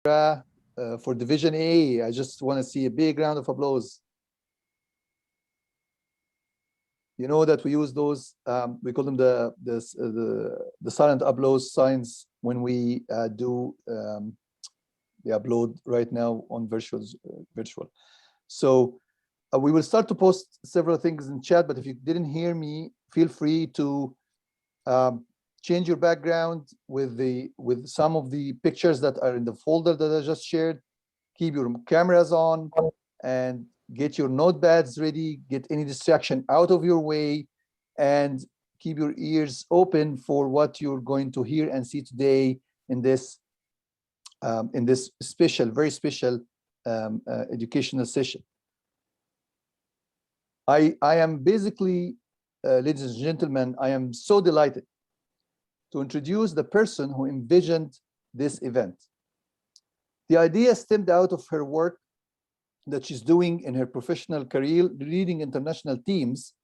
Gras for Division A. I just want to see a big round of applause. You know that we use those, we call them the silent applause signs when we do the upload right now on virtual. So we will start to post several things in chat, but if you didn't hear me, feel free to change your background with some of the pictures that are in the folder that I just shared. Keep your cameras on and get your notepads ready, get any distraction out of your way, and keep your ears open for what you're going to hear and see today in this special, very special educational session. I am basically, ladies and gentlemen, I am so delighted to introduce the person who envisioned this event. The idea stemmed out of her work that she's doing in her professional career, leading international teams,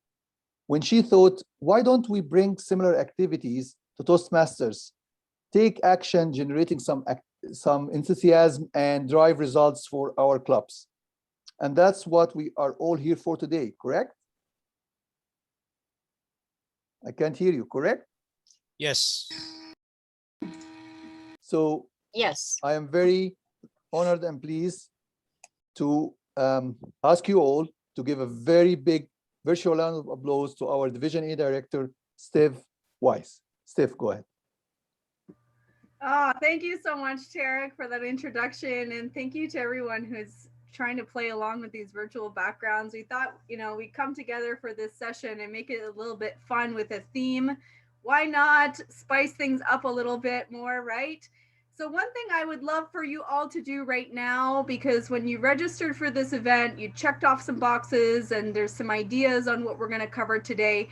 when she thought, why don't we bring similar activities to Toastmasters, take action, generating some enthusiasm and drive results for our clubs. And that's what we are all here for today, correct? I can't hear you, correct? Yes. So yes, I am very honored and pleased to ask you all to give a very big virtual round of applause to our Division A Director, Steve Weiss. Steve, go ahead. Oh, thank you so much, Tarek, for that introduction. And thank you to everyone who's trying to play along with these virtual backgrounds. We thought, we'd come together for this session and make it a little bit fun with a theme. Why not spice things up a little bit more, right? So one thing I would love for you all to do right now, because when you registered for this event, you checked off some boxes and there's some ideas on what we're going to cover today.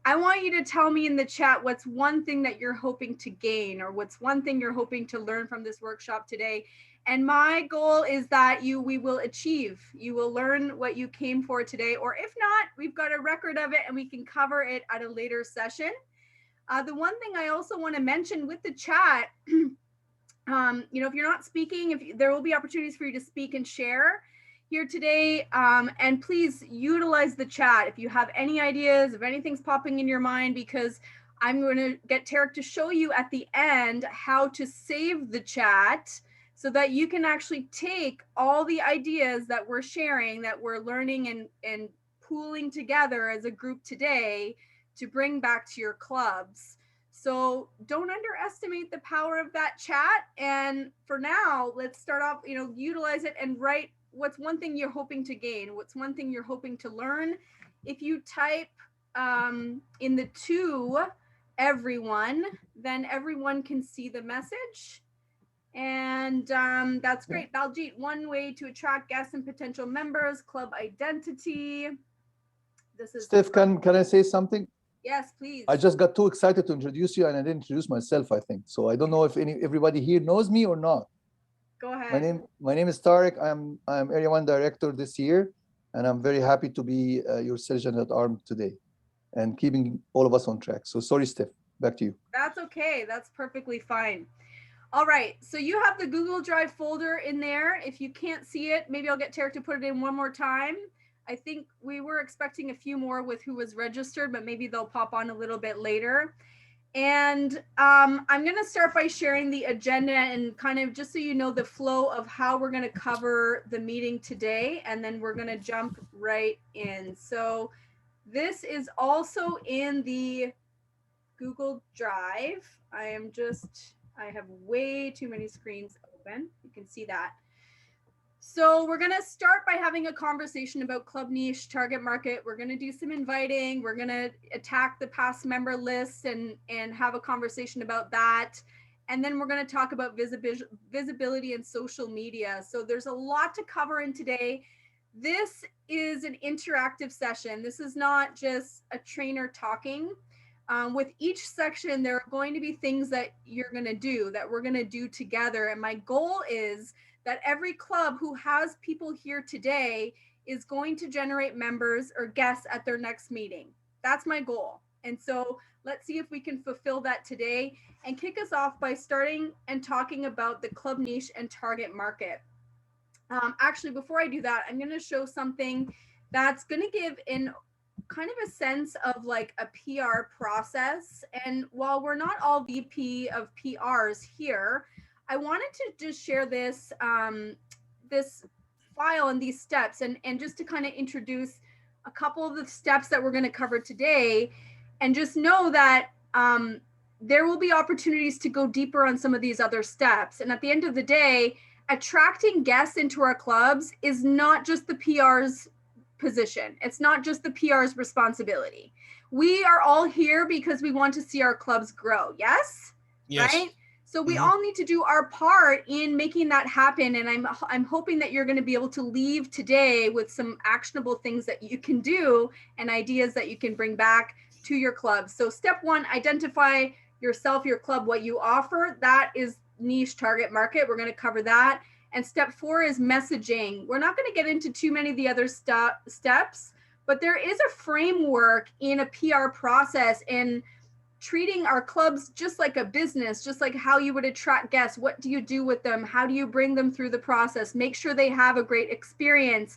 I want you to tell me in the chat what's one thing that you're hoping to gain, or what's one thing you're hoping to learn from this workshop today. And my goal is that we will achieve. You will learn what you came for today, or if not, we've got a record of it and we can cover it at a later session. The one thing I also want to mention with the chat, if you're not speaking, there will be opportunities for you to speak and share here today, and please utilize the chat if you have any ideas, if anything's popping in your mind, because I'm going to get Tarek to show you at the end how to save the chat so that you can actually take all the ideas that we're sharing, that we're learning and pooling together as a group today to bring back to your clubs. So don't underestimate the power of that chat. And for now, let's start off, utilize it and write what's one thing you're hoping to gain, what's one thing you're hoping to learn. If you type in the to everyone, then everyone can see the message. And that's great. Baljit, one way to attract guests and potential members, club identity. This is Steph, can I say something? Yes, please. I just got too excited to introduce you and I didn't introduce myself, I think. So I don't know if everybody here knows me or not. Go ahead. My name is Tarek. I'm Area 1 Director this year, and I'm very happy to be your Sergeant at Arms today and keeping all of us on track. So sorry, Steph, back to you. That's okay. That's perfectly fine. All right, so you have the Google Drive folder in there. If you can't see it, maybe I'll get Tarek to put it in one more time. I think we were expecting a few more with who was registered, but maybe they'll pop on a little bit later. And I'm going to start by sharing the agenda and kind of just so you know the flow of how we're going to cover the meeting today, and then we're going to jump right in. So this is also in the Google Drive. I have way too many screens open. You can see that. So we're going to start by having a conversation about club niche, target market. We're going to do some inviting. We're going to attack the past member list and have a conversation about that. And then we're going to talk about visibility and social media. So there's a lot to cover in today. This is an interactive session. This is not just a trainer talking. With each section, there are going to be things that you're going to do, that we're going to do together. And my goal is that every club who has people here today is going to generate members or guests at their next meeting. That's my goal. And so let's see if we can fulfill that today and kick us off by starting and talking about the club niche and target market. Actually, before I do that, I'm going to show something that's going to give in kind of a sense of like a PR process. And while we're not all VP of PRs here, I wanted to just share this this file and these steps, and just to kind of introduce a couple of the steps that we're going to cover today, and just know that there will be opportunities to go deeper on some of these other steps. And at the end of the day, attracting guests into our clubs is not just the PR's position. It's not just the PR's responsibility. We are all here because we want to see our clubs grow. Yes? Yes. Right? So we all need to do our part in making that happen. And I'm hoping that you're going to be able to leave today with some actionable things that you can do and ideas that you can bring back to your club. So step one, identify yourself, your club, what you offer. That is niche target market. We're going to cover that. And step four is messaging. We're not going to get into too many of the other steps, but there is a framework in a PR process in treating our clubs just like a business, just like how you would attract guests. What do you do with them? How do you bring them through the process? Make sure they have a great experience,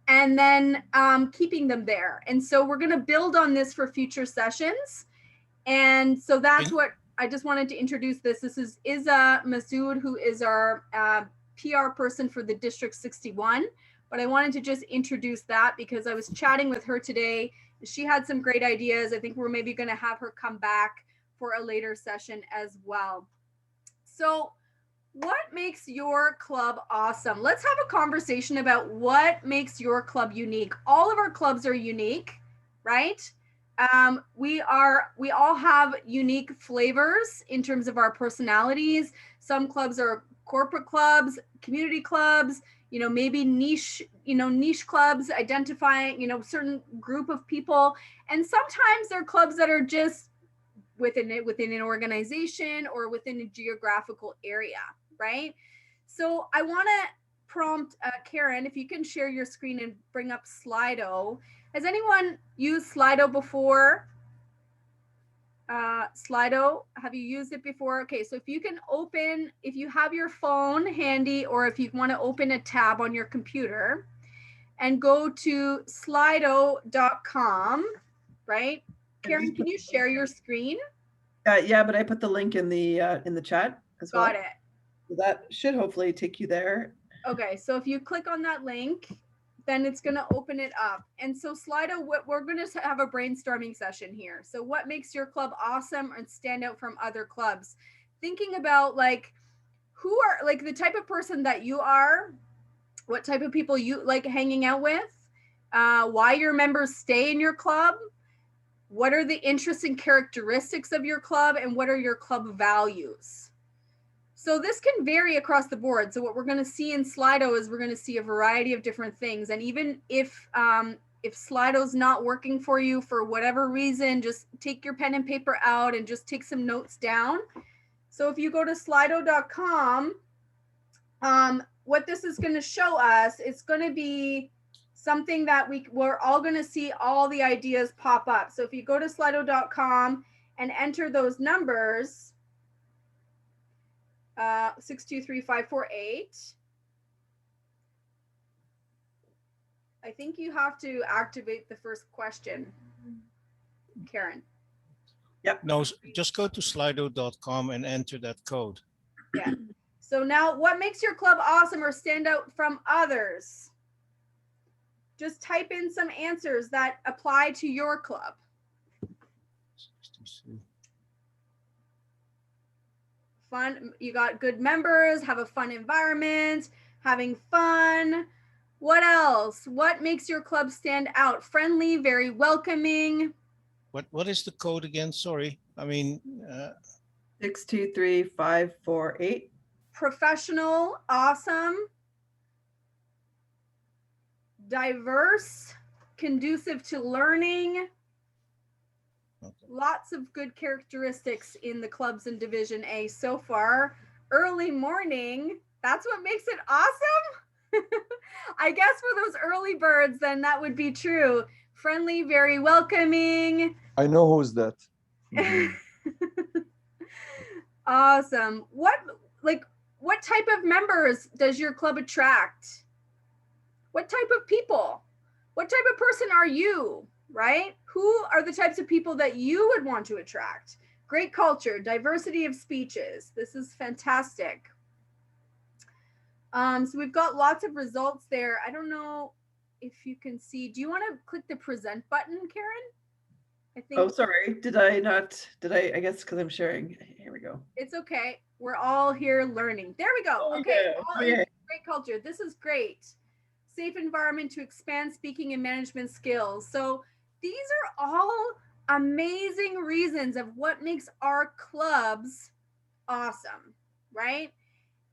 and then keeping them there. And so we're going to build on this for future sessions. And so that's what I just wanted to introduce this. This is Iza Masood, who is our PR person for the District 61. But I wanted to just introduce that because I was chatting with her today. She had some great ideas. I think we're maybe going to have her come back for a later session as well. So what makes your club awesome? Let's have a conversation about what makes your club unique. All of our clubs are unique, right? We all have unique flavors in terms of our personalities. Some clubs are corporate clubs, community clubs, maybe niche clubs, identifying, certain group of people. And sometimes they're clubs that are just within an organization or within a geographical area, right? So I want to prompt Karen, if you can share your screen and bring up Slido. Has anyone used Slido before? Slido, have you used it before? Okay, so if you can open, if you have your phone handy, or if you want to open a tab on your computer and go to slido.com, right? Karen, can you share your screen? Yeah, but I put the link in the chat as well. Got it. So that should hopefully take you there. Okay, so if you click on that link, then it's going to open it up. And so Slido, we're going to have a brainstorming session here. So what makes your club awesome and stand out from other clubs? Thinking about like, who are like the type of person that you are, what type of people you like hanging out with, why your members stay in your club, what are the interests and characteristics of your club, and what are your club values? So this can vary across the board. So what we're going to see in Slido is we're going to see a variety of different things. And even if Slido's not working for you for whatever reason, just take your pen and paper out and just take some notes down. So if you go to slido.com, what this is going to show us, it's going to be something that we're all going to see all the ideas pop up. So if you go to slido.com and enter those numbers, 623548. I think you have to activate the first question, Karen. Yep. No, just go to slido.com and enter that code. Yeah. So now what makes your club awesome or stand out from others? Just type in some answers that apply to your club. Fun, you got good members, have a fun environment, having fun. What else? What makes your club stand out? Friendly, very welcoming. What is the code again? Sorry. I mean 623548. Professional, awesome. Diverse, conducive to learning. okay. Lots of good characteristics in the clubs in Division A so far. Early morning, that's what makes it awesome. I guess for those early birds, then that would be true. friendly, very welcoming. I know who's that. Mhm. Awesome. What type of members does your club attract? What type of people? What type of person are you, right? Who are the types of people that you would want to attract? Great culture, diversity of speeches. This is fantastic. So we've got lots of results there. I don't know if you can see. Do you want to click the present button, Karen? I think Oh, sorry. Did I not? Did I guess because I'm sharing. Here we go. it's okay. We're all here learning. There we go. Oh, Okay. yeah. All Oh, yeah. great culture. This is great. Safe environment to expand speaking and management skills. So these are all amazing reasons of what makes our clubs awesome, right?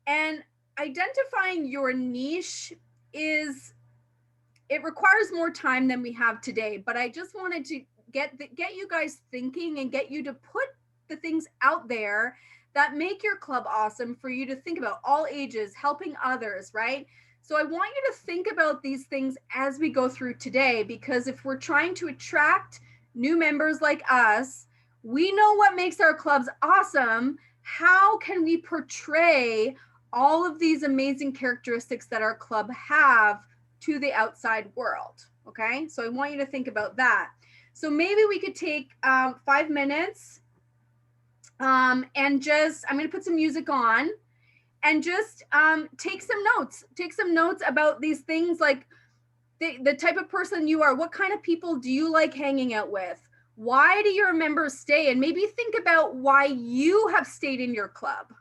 And identifying your niche it requires more time than we have today, but I just wanted to get you guys thinking and get you to put the things out there that make your club awesome for you to think about, all ages, helping others, right? So I want you to think about these things as we go through today, because if we're trying to attract new members like us, we know what makes our clubs awesome. How can we portray all of these amazing characteristics that our club have to the outside world? Okay, so I want you to think about that. So maybe we could take 5 minutes and just, I'm going to put some music on and just take some notes. Take some notes about these things, like the type of person you are. What kind of people do you like hanging out with? Why do your members stay? And maybe think about why you have stayed in your club.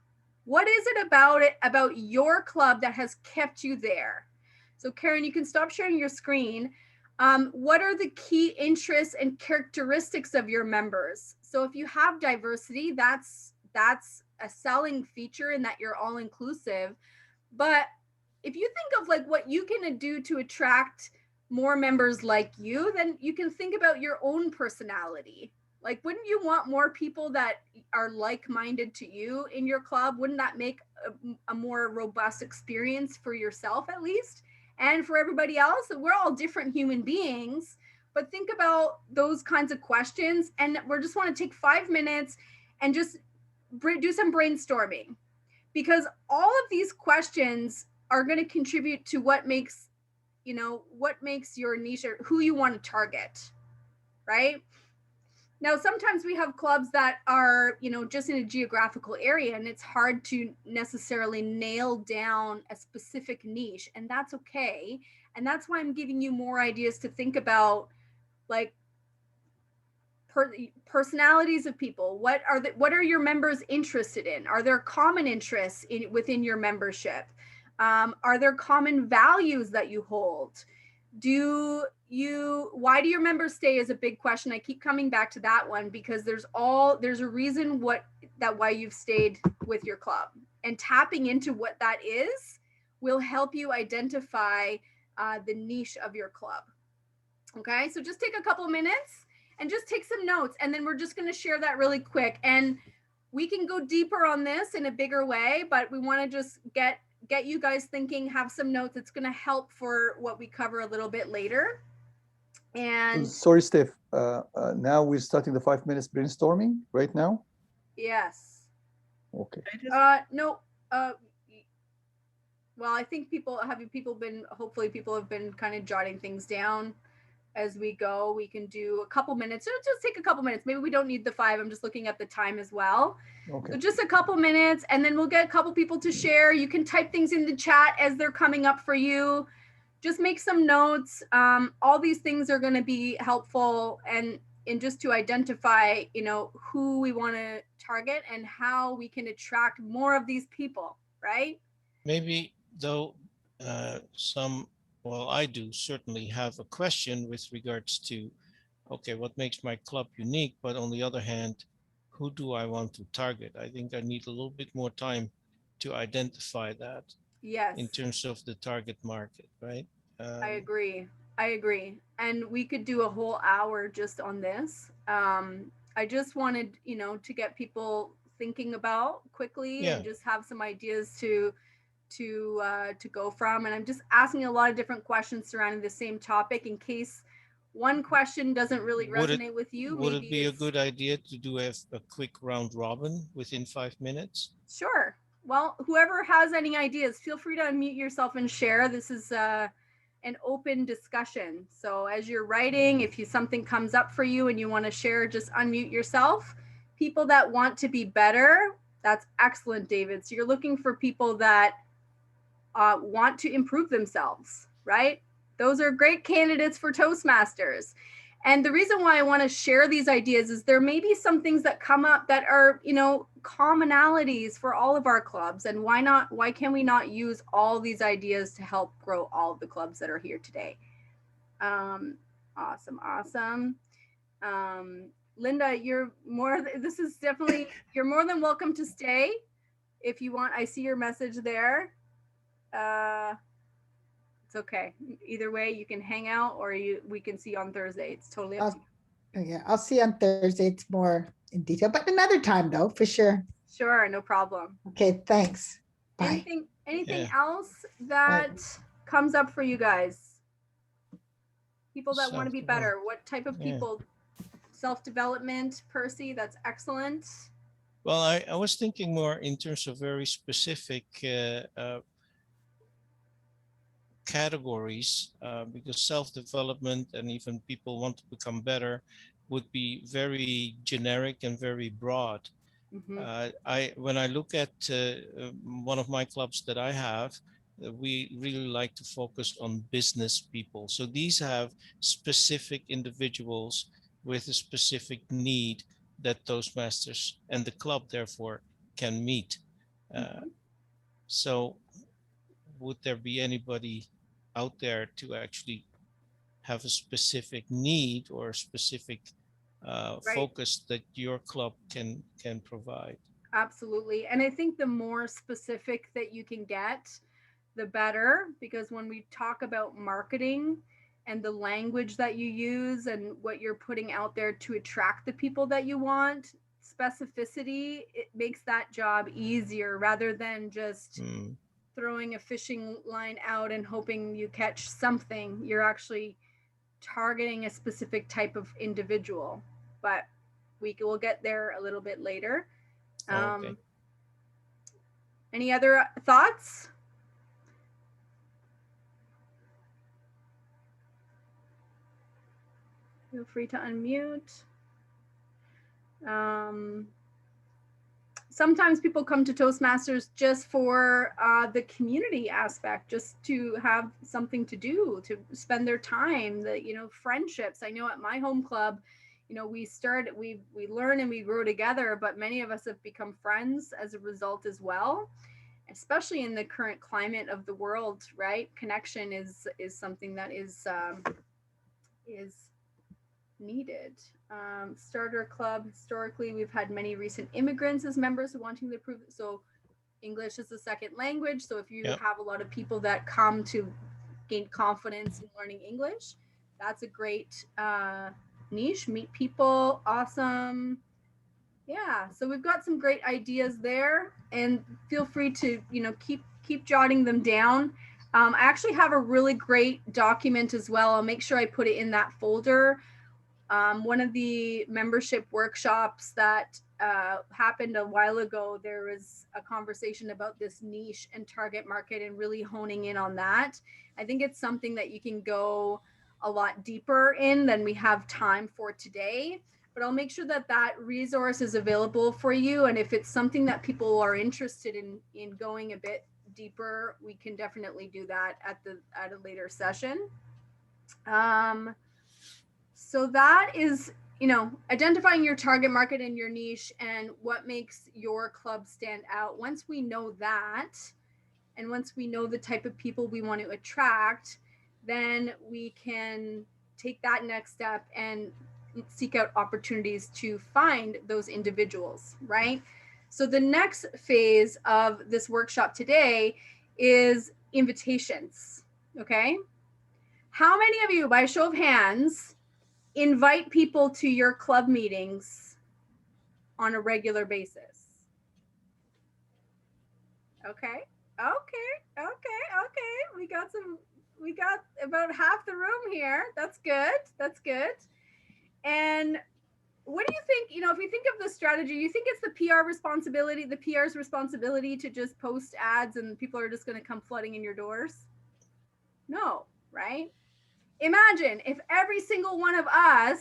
What is it about your club that has kept you there? So Karen, you can stop sharing your screen. What are the key interests and characteristics of your members? So if you have diversity, that's a selling feature in that you're all inclusive. But if you think of like what you can do to attract more members like you, then you can think about your own personality. Like, wouldn't you want more people that are like-minded to you in your club? Wouldn't that make a more robust experience for yourself, at least, and for everybody else? We're all different human beings, but think about those kinds of questions. And we just want to take 5 minutes and just do some brainstorming, because all of these questions are going to contribute to what makes your niche or who you want to target, right? Now, sometimes we have clubs that are, just in a geographical area, and it's hard to necessarily nail down a specific niche, and that's okay. And that's why I'm giving you more ideas to think about, like personalities of people. What are your members interested in? Are there common interests within your membership? Are there common values that you hold? Why do your members stay is a big question. I keep coming back to that one, because there's a reason why you've stayed with your club, and tapping into what that is will help you identify the niche of your club. Okay, so just take a couple minutes and just take some notes, and then we're just going to share that really quick, and we can go deeper on this in a bigger way, but we want to just get you guys thinking, have some notes. It's going to help for what we cover a little bit later. And sorry, Steph. Now we're starting the 5 minutes brainstorming right now. yes. Okay. No. Well, I think hopefully people have been kind of jotting things down as we go. We can do a couple minutes. So just take a couple minutes. Maybe we don't need the 5. I'm just looking at the time as well. Okay. So just a couple minutes, and then we'll get a couple people to share. You can type things in the chat as they're coming up for you. Just make some notes. All these things are going to be helpful, and just to identify, who we want to target and how we can attract more of these people, right? Maybe though, I do certainly have a question with regards to, okay, what makes my club unique? But on the other hand, who do I want to target? I think I need a little bit more time to identify that. Yes. In terms of the target market, right? I agree. And we could do a whole hour just on this. I just wanted, to get people thinking about quickly, and just have some ideas to go from. And I'm just asking a lot of different questions surrounding the same topic in case one question doesn't really Would it- resonate with you, Would maybe it be a it's- good idea to do a quick round robin within 5 minutes? Sure. Well, whoever has any ideas, feel free to unmute yourself and share. This is an open discussion. So as you're writing, if something comes up for you and you want to share, just unmute yourself. People that want to be better, that's excellent, David. So you're looking for people that want to improve themselves, right? Those are great candidates for Toastmasters. And the reason why I want to share these ideas is there may be some things that come up that are, commonalities for all of our clubs. And why can we not use all these ideas to help grow all of the clubs that are here today? Awesome. Linda, you're more than welcome to stay if you want. I see your message there. It's okay. Either way, you can hang out or we can see on Thursday. It's totally up to you. Yeah, I'll see you on Thursday. It's more in detail, but another time though, for sure. Sure, no problem. Okay, thanks. Bye. Anything Yeah. else that comes up for you guys? People that want to be Self-develop- better. What type of Yeah. people? Self-development, Percy, that's excellent. Well, I was thinking more in terms of very specific categories, because self-development and even people want to become better would be very generic and very broad. When I look at one of my clubs that I have, we really like to focus on business people. So these have specific individuals with a specific need that Toastmasters and the club therefore can meet. So would there be anybody out there to actually have a specific need or a specific focus that your club can provide? Absolutely. And I think the more specific that you can get, the better, because when we talk about marketing and the language that you use and what you're putting out there to attract the people that you want, specificity, it makes that job easier rather than just throwing a fishing line out and hoping you catch something. You're actually targeting a specific type of individual, but we'll get there a little bit later. Okay. Any other thoughts? Feel free to unmute. Sometimes people come to Toastmasters just for the community aspect, just to have something to do, to spend their time, friendships. I know at my home club, we learn and we grow together, but many of us have become friends as a result as well, especially in the current climate of the world, right? Connection is something that is needed. Starter club, historically, we've had many recent immigrants as members wanting to prove it. So English is a second language. So if you have a lot of people that come to gain confidence in learning English, that's a great niche. Meet people. Awesome. Yeah. So we've got some great ideas there, and feel free to, keep jotting them down. I actually have a really great document as well. I'll make sure I put it in that folder. One of the membership workshops that happened a while ago, there was a conversation about this niche and target market and really honing in on that. I think it's something that you can go a lot deeper in than we have time for today, but I'll make sure that that resource is available for you. And if it's something that people are interested in going a bit deeper, we can definitely do that at a later session. So that is, identifying your target market and your niche and what makes your club stand out. Once we know that, and once we know the type of people we want to attract, then we can take that next step and seek out opportunities to find those individuals, right? So the next phase of this workshop today is invitations, okay? How many of you, by show of hands, invite people to your club meetings on a regular basis? Okay. We got some We got about half the room here. That's good. That's good. And what do you think, if you think of the strategy, you think it's the PR's responsibility to just post ads and people are just going to come flooding in your doors? No, right? Imagine if every single one of us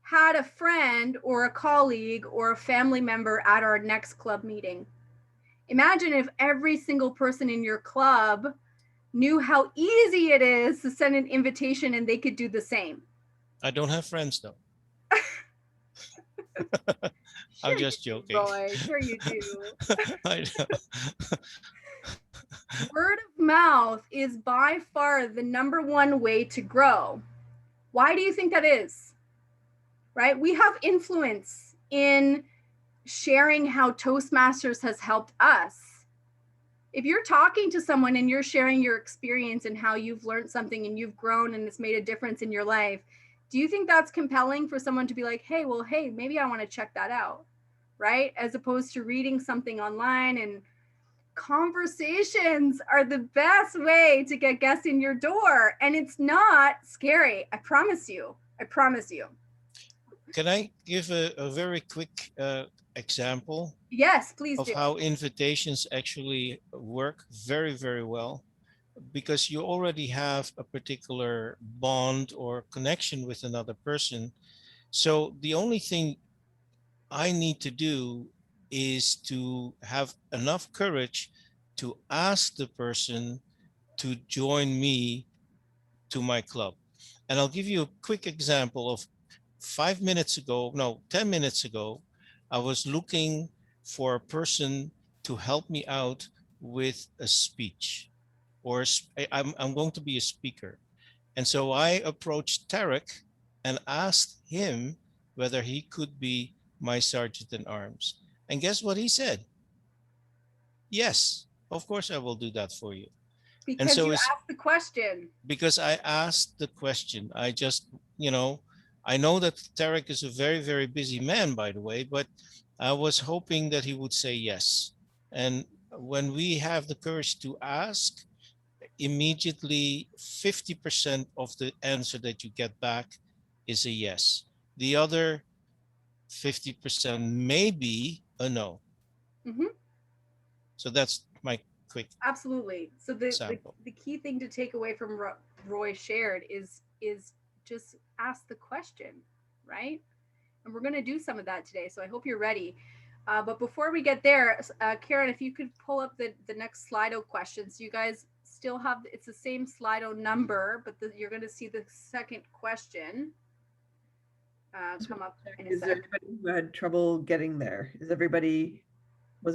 had a friend or a colleague or a family member at our next club meeting. Imagine if every single person in your club knew how easy it is to send an invitation and they could do the same. I don't have friends though. Sure I'm just you do, joking. Roy. Sure you do. I know. Word of mouth is by far the number one way to grow. Why do you think that is? Right? We have influence in sharing how Toastmasters has helped us. If you're talking to someone and you're sharing your experience and how you've learned something and you've grown and it's made a difference in your life, do you think that's compelling for someone to be like, hey, maybe I want to check that out, right? As opposed to reading something online. And conversations are the best way to get guests in your door. And it's not scary. I promise you. I promise you. Can I give a very quick example Yes, please of do. how invitations actually work very, very well? Because you already have a particular bond or connection with another person. So the only thing I need to do is to have enough courage to ask the person to join me to my club. And I'll give you a quick example of 10 minutes ago, I was looking for a person to help me out with a speech, or I'm going to be a speaker. And so I approached Tarek and asked him whether he could be my sergeant in arms. And guess what he said? Yes, of course I will do that for you. And Because so you it's asked the question. because I asked the question. I just, I know that Tarek is a very, very busy man, by the way, but I was hoping that he would say yes. And when we have the courage to ask, immediately 50% of the answer that you get back is a yes. The other 50% may be a no. Mm-hmm. So that's my quick Absolutely. So the sample. key thing to take away from Roy shared is just ask the question, right? And we're going to do some of that today. So I hope you're ready. But before we get there, Karen, if you could pull up the next Slido questions. You guys still have, it's the same Slido number, but you're going to see the second question come up in a Is there sec. anybody who had trouble getting there? Was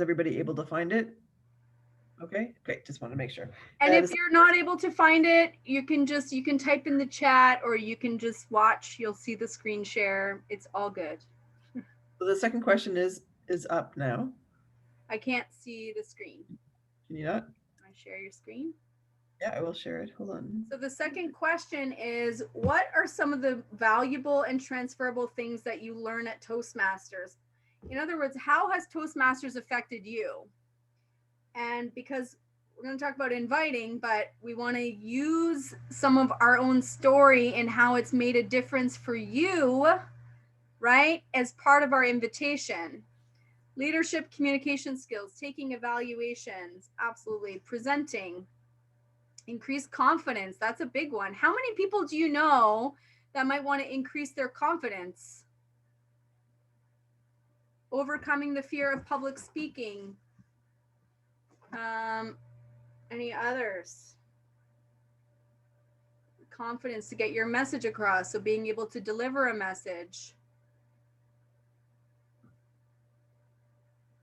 everybody able to find it? Okay, great. Just want to make sure. And if you're not able to find it, you can type in the chat or you can just watch. You'll see the screen share. It's all good. So the second question is up now. I can't see the screen. Can you not? Can I share your screen? Yeah, I will share it. Hold on. So the second question is, what are some of the valuable and transferable things that you learn at Toastmasters? In other words, how has Toastmasters affected you? And because we're going to talk about inviting, but we want to use some of our own story and how it's made a difference for you, right? As part of our invitation. Leadership, communication skills, taking evaluations, absolutely. Presenting, increase confidence. That's a big one. How many people do you know that might want to increase their confidence? Overcoming the fear of public speaking. Any others? Confidence to get your message across. So being able to deliver a message.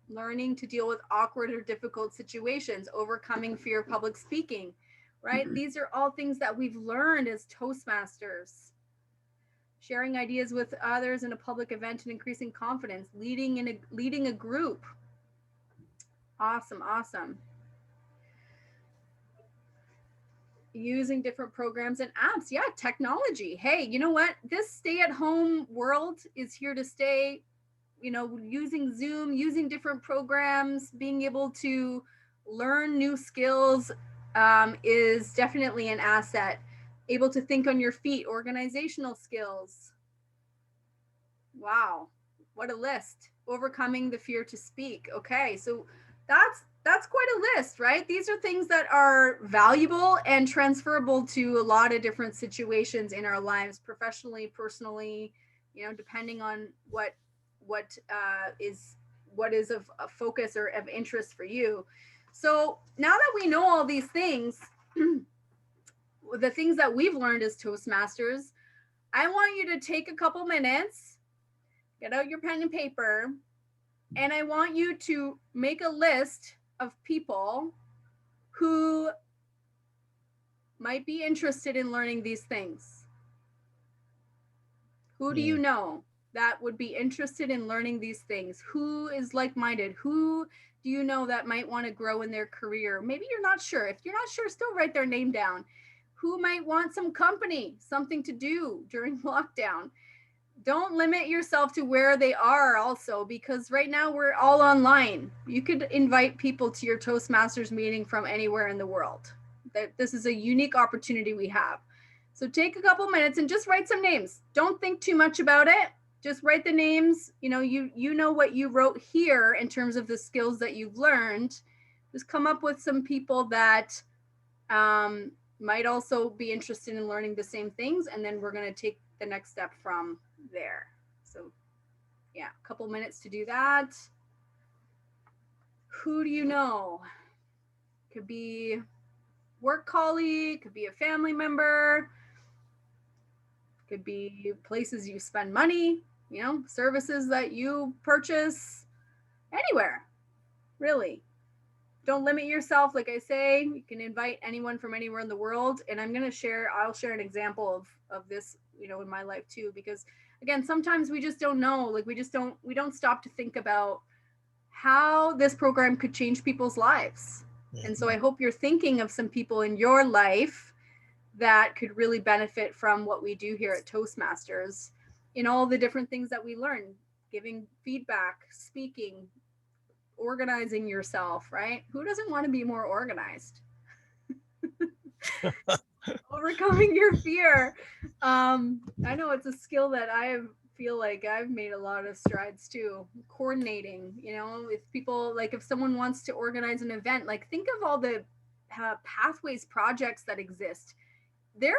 Learning to deal with awkward or difficult situations. Overcoming fear of public speaking, right? These are all things that we've learned as Toastmasters. Sharing ideas with others in a public event and increasing confidence. Leading a group. Awesome, awesome. Using different programs and apps. Yeah, technology. Hey, you know what? This stay-at-home world is here to stay. Using Zoom, using different programs, being able to learn new skills is definitely an asset. Able to think on your feet, organizational skills. Wow, what a list. Overcoming the fear to speak. Okay, so that's quite a list, right? These are things that are valuable and transferable to a lot of different situations in our lives, professionally, personally, you know, depending on what is of a focus or of interest for you. So now that we know all these things, the things that we've learned as Toastmasters, I want you to take a couple minutes, get out your pen and paper, and I want you to make a list of people who might be interested in learning these things. Who do you know that would be interested in learning these things? Who is like-minded? Who do you know that might want to grow in their career? Maybe you're not sure. If you're not sure, still write their name down. Who might want some company, something to do during lockdown? Don't limit yourself to where they are also, because right now we're all online. You could invite people to your Toastmasters meeting from anywhere in the world. That this is a unique opportunity we have. So take a couple minutes and just write some names. Don't think too much about it. Just write the names. You know, you know what you wrote here in terms of the skills that you've learned. Just come up with some people that might also be interested in learning the same things, and then we're going to take the next step from there. So yeah, a couple minutes to do that. Who do you know? Could be work colleague, could be a family member, could be places you spend money, you know, services that you purchase, anywhere, really. Don't limit yourself. Like I say, you can invite anyone from anywhere in the world. And I'll share an example of this, you know, in my life too, because again, sometimes we just don't know, like we don't stop to think about how this program could change people's lives. And so I hope you're thinking of some people in your life that could really benefit from what we do here at Toastmasters in all the different things that we learn, giving feedback, speaking, organizing yourself, right? Who doesn't want to be more organized? Overcoming your fear. I know it's a skill that I feel like I've made a lot of strides too. Coordinating, you know, if people, like if someone wants to organize an event, like think of all the pathways projects that exist. The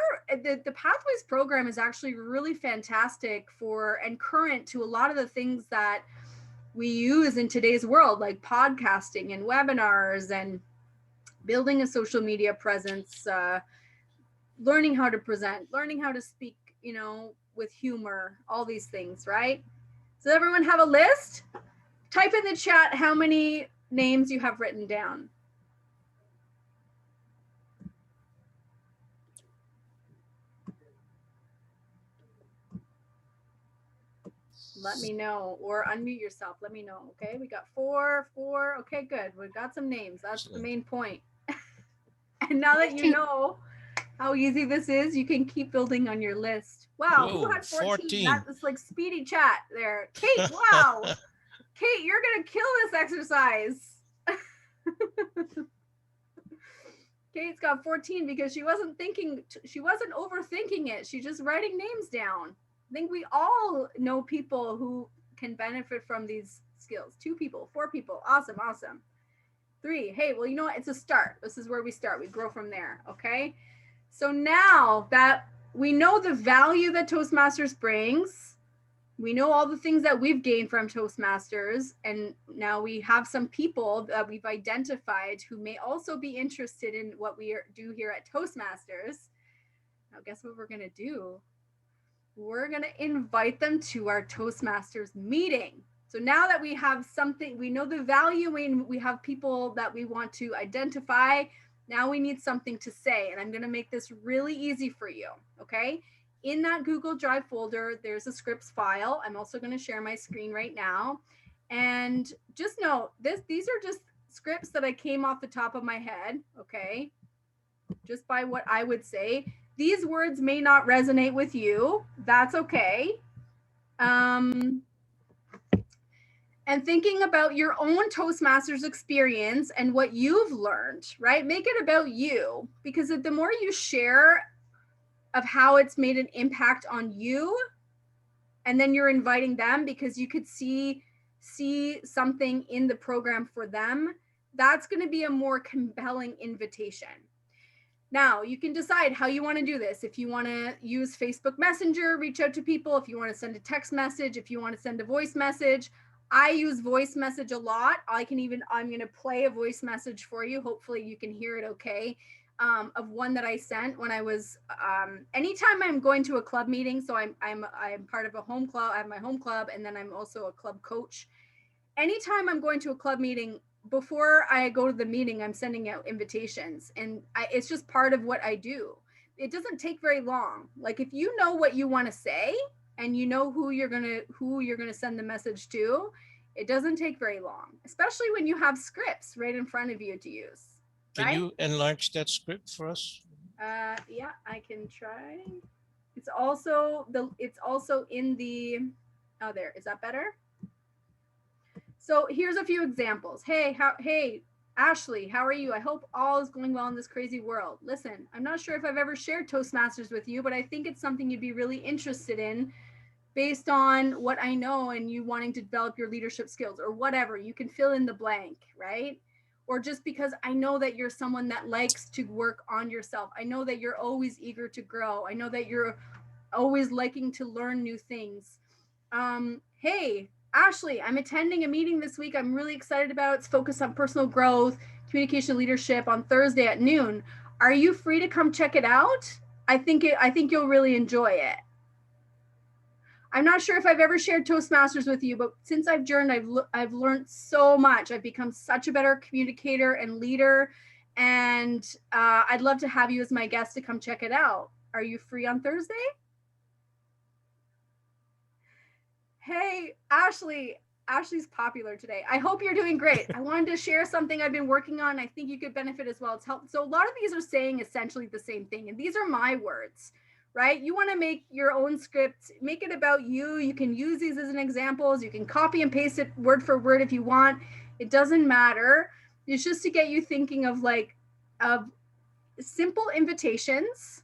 pathways program is actually really fantastic for and current to a lot of the things that we use in today's world, like podcasting and webinars and building a social media presence, learning how to present, learning how to speak, you know, with humor, all these things, right? So everyone have a list? Type in the chat how many names you have written down. Let me know, or unmute yourself. Let me know. Okay, we got four. Okay, good. We've got some names. That's the main point. And now that you know how easy this is, you can keep building on your list. Wow, who had 14? That was like speedy chat there. Kate, wow. Kate, you're gonna kill this exercise. Kate's got 14 because she wasn't overthinking it. She's just writing names down. I think we all know people who can benefit from these skills. 2 people, 4 people. Awesome. 3. Hey, well, you know what? It's a start. This is where we start. We grow from there. Okay. So now that we know the value that Toastmasters brings, we know all the things that we've gained from Toastmasters, and now we have some people that we've identified who may also be interested in what we do here at Toastmasters. Now, guess what we're going to do? We're going to invite them to our Toastmasters meeting. So now that we have something, we know the value, we have people that we want to identify. Now we need something to say, and I'm going to make this really easy for you, okay? In that Google Drive folder, there's a scripts file. I'm also going to share my screen right now. And just note, these are just scripts that I came off the top of my head, okay? Just by what I would say. These words may not resonate with you. That's okay. and thinking about your own Toastmasters experience and what you've learned, right? Make it about you, because the more you share of how it's made an impact on you, and then you're inviting them because you could see something in the program for them, that's going to be a more compelling invitation. Now, you can decide how you want to do this. If you want to use Facebook Messenger, reach out to people. If you want to send a text message, if you want to send a voice message. I use voice message a lot. I'm going to play a voice message for you. Hopefully you can hear it okay. Of one that I sent when I was, anytime I'm going to a club meeting. So I'm part of a home club. I have my home club, and then I'm also a club coach. Anytime I'm going to a club meeting, before I go to the meeting, I'm sending out invitations, and it's just part of what I do. It doesn't take very long. Like, if you know what you want to say and you know who you're gonna send the message to, it doesn't take very long, especially when you have scripts right in front of you to use. Can right? you enlarge that script for us? Yeah, I can try. It's also in the, oh, there, is that better? So here's a few examples. Hey, Ashley, how are you? I hope all is going well in this crazy world. Listen, I'm not sure if I've ever shared Toastmasters with you, but I think it's something you'd be really interested in based on what I know and you wanting to develop your leadership skills or whatever. You can fill in the blank, right? Or just because I know that you're someone that likes to work on yourself. I know that you're always eager to grow. I know that you're always liking to learn new things. Hey, Ashley, I'm attending a meeting this week I'm really excited about. It's focused on personal growth, communication, leadership on Thursday at noon. Are you free to come check it out? I think you'll really enjoy it. I'm not sure if I've ever shared Toastmasters with you, but since I've journeyed, I've learned so much. I've become such a better communicator and leader, and I'd love to have you as my guest to come check it out. Are you free on Thursday? Hey, Ashley. Ashley's popular today. I hope you're doing great. I wanted to share something I've been working on. I think you could benefit as well. It's helped. So a lot of these are saying essentially the same thing, and these are my words, right? You want to make your own script, make it about you. You can use these as an examples. You can copy and paste it word for word if you want. It doesn't matter. It's just to get you thinking of simple invitations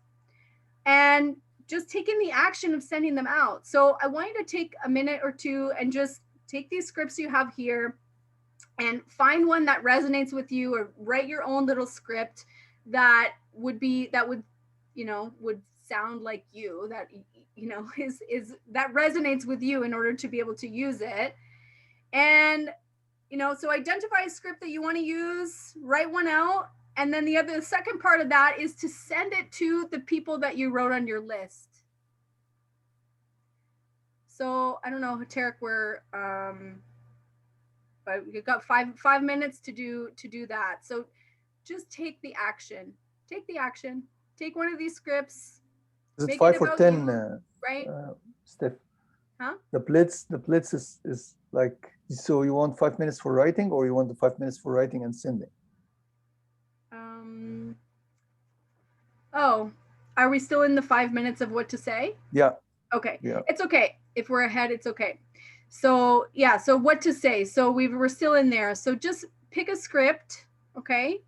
and just taking the action of sending them out. So I want you to take a minute or two and just take these scripts you have here and find one that resonates with you, or write your own little script that would sound like you, that is that resonates with you in order to be able to use it. And so identify a script that you want to use, write one out, and then the second part of that is to send it to the people that you wrote on your list. So I don't know, Tarek, but we've got 5 minutes to do that. So just take the action. Take the action. Take one of these scripts. Is it 5 or 10, right? Steph? Huh? The blitz is like, so you want 5 minutes for writing, or you want the 5 minutes for writing and sending? Oh, are we still in the 5 minutes of what to say? Yeah. Okay. Yeah. It's okay. If we're ahead, it's okay. So yeah, so what to say. So we're still in there. So just pick a script, okay?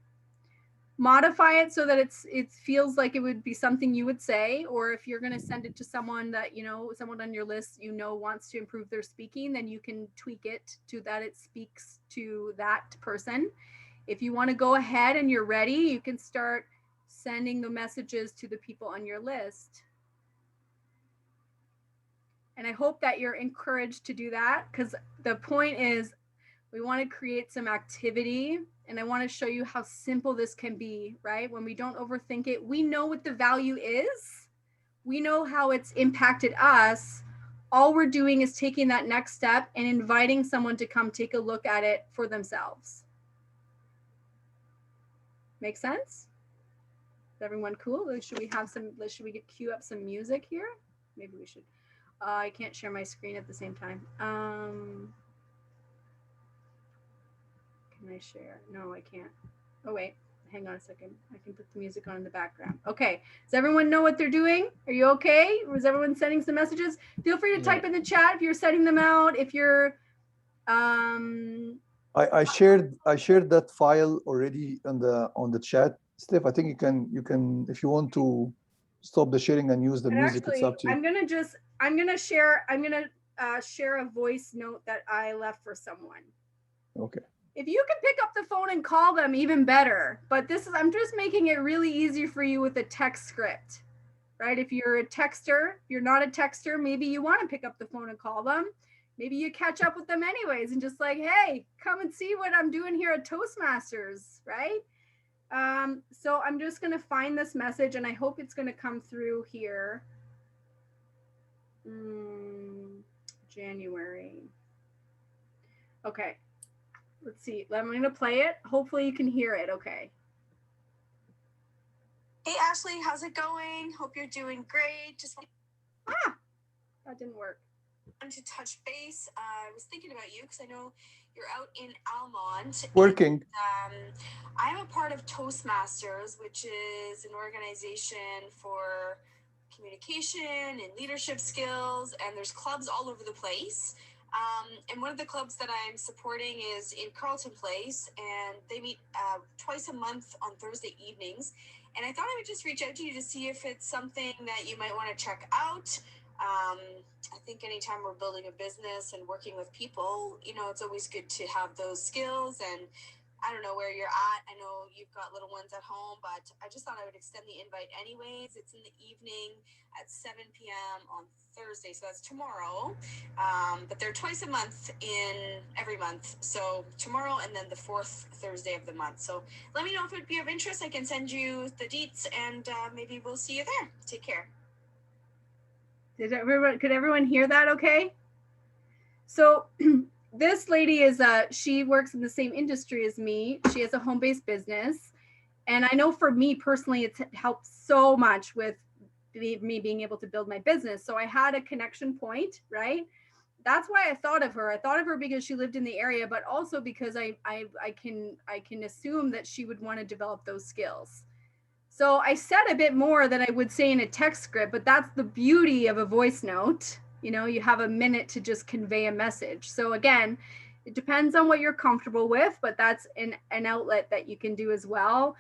Modify it so that it feels like it would be something you would say, or if you're going to send it to someone that someone on your list wants to improve their speaking, then you can tweak it to that it speaks to that person. If you want to go ahead and you're ready, you can start sending the messages to the people on your list. And I hope that you're encouraged to do that, because the point is we want to create some activity, and I want to show you how simple this can be, right? When we don't overthink it, we know what the value is. We know how it's impacted us. All we're doing is taking that next step and inviting someone to come take a look at it for themselves. Make sense? Is everyone cool? Should we cue up some music here? Maybe we should. I can't share my screen at the same time. Can I share? No, I can't. Oh, wait. Hang on a second. I can put the music on in the background. Okay. Does everyone know what they're doing? Are you okay? Was everyone sending some messages? Feel free to type in the chat if you're sending them out. If you're I shared that file already on the chat, Steph. I think you can if you want to stop the sharing and use the And music, it's actually, up to you. I'm gonna share a voice note that I left for someone. Okay. If you can pick up the phone and call them, even better. But I'm just making it really easy for you with a text script, right? If you're a texter, if you're not a texter, maybe you want to pick up the phone and call them. Maybe you catch up with them anyways and just like, hey, come and see what I'm doing here at Toastmasters, right? So I'm just going to find this message and I hope it's going to come through here. January. Okay. Let's see. I'm going to play it. Hopefully you can hear it. Okay. Hey, Ashley, how's it going? Hope you're doing great. That didn't work. Wanted to touch base. I was thinking about you because I know you're out in Almont. Working. And, I'm a part of Toastmasters, which is an organization for communication and leadership skills, and there's clubs all over the place. And one of the clubs that I'm supporting is in Carleton Place, and they meet twice a month on Thursday evenings. And I thought I would just reach out to you to see if it's something that you might want to check out. I think anytime we're building a business and working with people, you know, it's always good to have those skills. And I don't know where you're at. I know you've got little ones at home, but I just thought I would extend the invite anyways. It's in the evening at 7 p.m. on Thursday, so that's tomorrow. But they're twice a month every month. So tomorrow and then the fourth Thursday of the month. So let me know if it would be of interest. I can send you the deets and maybe we'll see you there. Take care. Could everyone hear that okay? So this lady she works in the same industry as me. She has a home-based business. And I know for me personally, it's helped so much with me being able to build my business. So I had a connection point, right? That's why I thought of her. I thought of her because she lived in the area, but also because I can assume that she would want to develop those skills. So I said a bit more than I would say in a text script, but that's the beauty of a voice note. You know, you have a minute to just convey a message. So again, it depends on what you're comfortable with, but that's an outlet that you can do as well.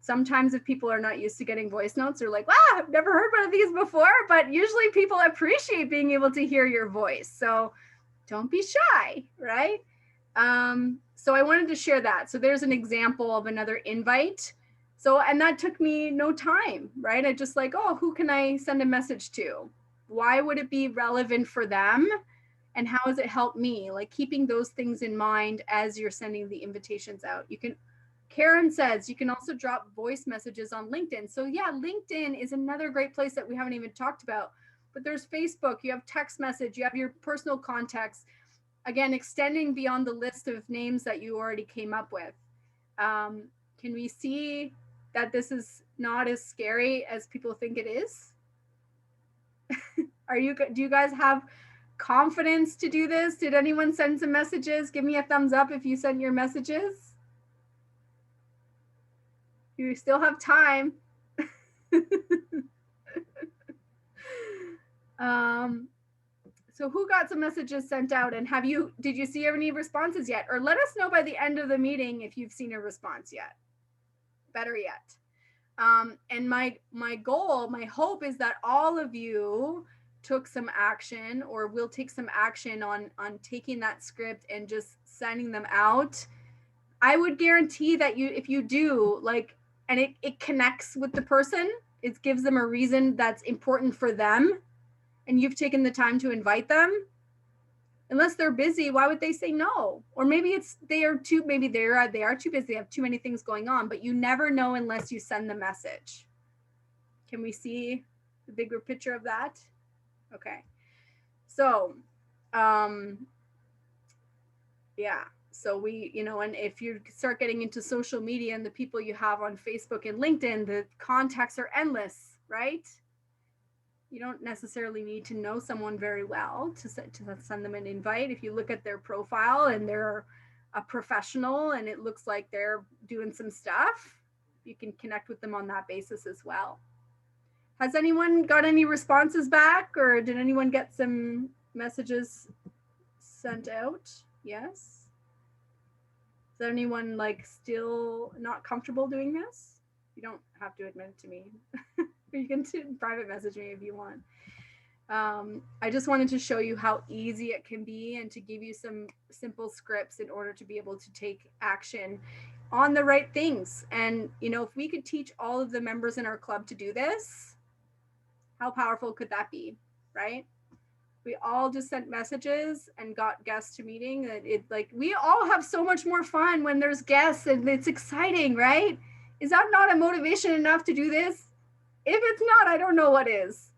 Sometimes if people are not used to getting voice notes, they're like, wow, I've never heard one of these before, but usually people appreciate being able to hear your voice. So don't be shy, right? So I wanted to share that. So there's an example of another invite. So, and that took me no time, right? I just like, oh, who can I send a message to? Why would it be relevant for them? And how has it helped me? Like keeping those things in mind as you're sending the invitations out. Karen says, you can also drop voice messages on LinkedIn. So yeah, LinkedIn is another great place that we haven't even talked about, but there's Facebook, you have text message, you have your personal contacts. Again, extending beyond the list of names that you already came up with. Can we see that this is not as scary as people think it is? Do you guys have confidence to do this? Did anyone send some messages? Give me a thumbs up if you sent your messages. You still have time. So who got some messages sent out, and did you see any responses yet? Or let us know by the end of the meeting if you've seen a response yet. Better yet. And my goal, my hope is that all of you took some action or will take some action on taking that script and just sending them out. I would guarantee that if you do, like, and it connects with the person, it gives them a reason that's important for them, and you've taken the time to invite them. Unless they're busy, why would they say no? Or maybe they are too busy, they have too many things going on, but you never know unless you send the message. Can we see the bigger picture of that? Okay. So, yeah. So and if you start getting into social media and the people you have on Facebook and LinkedIn, the contacts are endless, right? You don't necessarily need to know someone very well to send them an invite. If you look at their profile and they're a professional and it looks like they're doing some stuff, you can connect with them on that basis as well. Has anyone got any responses back, or did anyone get some messages sent out. Yes. Is there anyone like still not comfortable doing this? You don't have to admit it to me. You can private message me if you want. I just wanted to show you how easy it can be and to give you some simple scripts in order to be able to take action on the right things. And, you know, if we could teach all of the members in our club to do this, how powerful could that be, right? We all just sent messages and got guests to meeting. That it like we all have so much more fun when there's guests and it's exciting, right? Is that not a motivation enough to do this? If it's not, I don't know what is.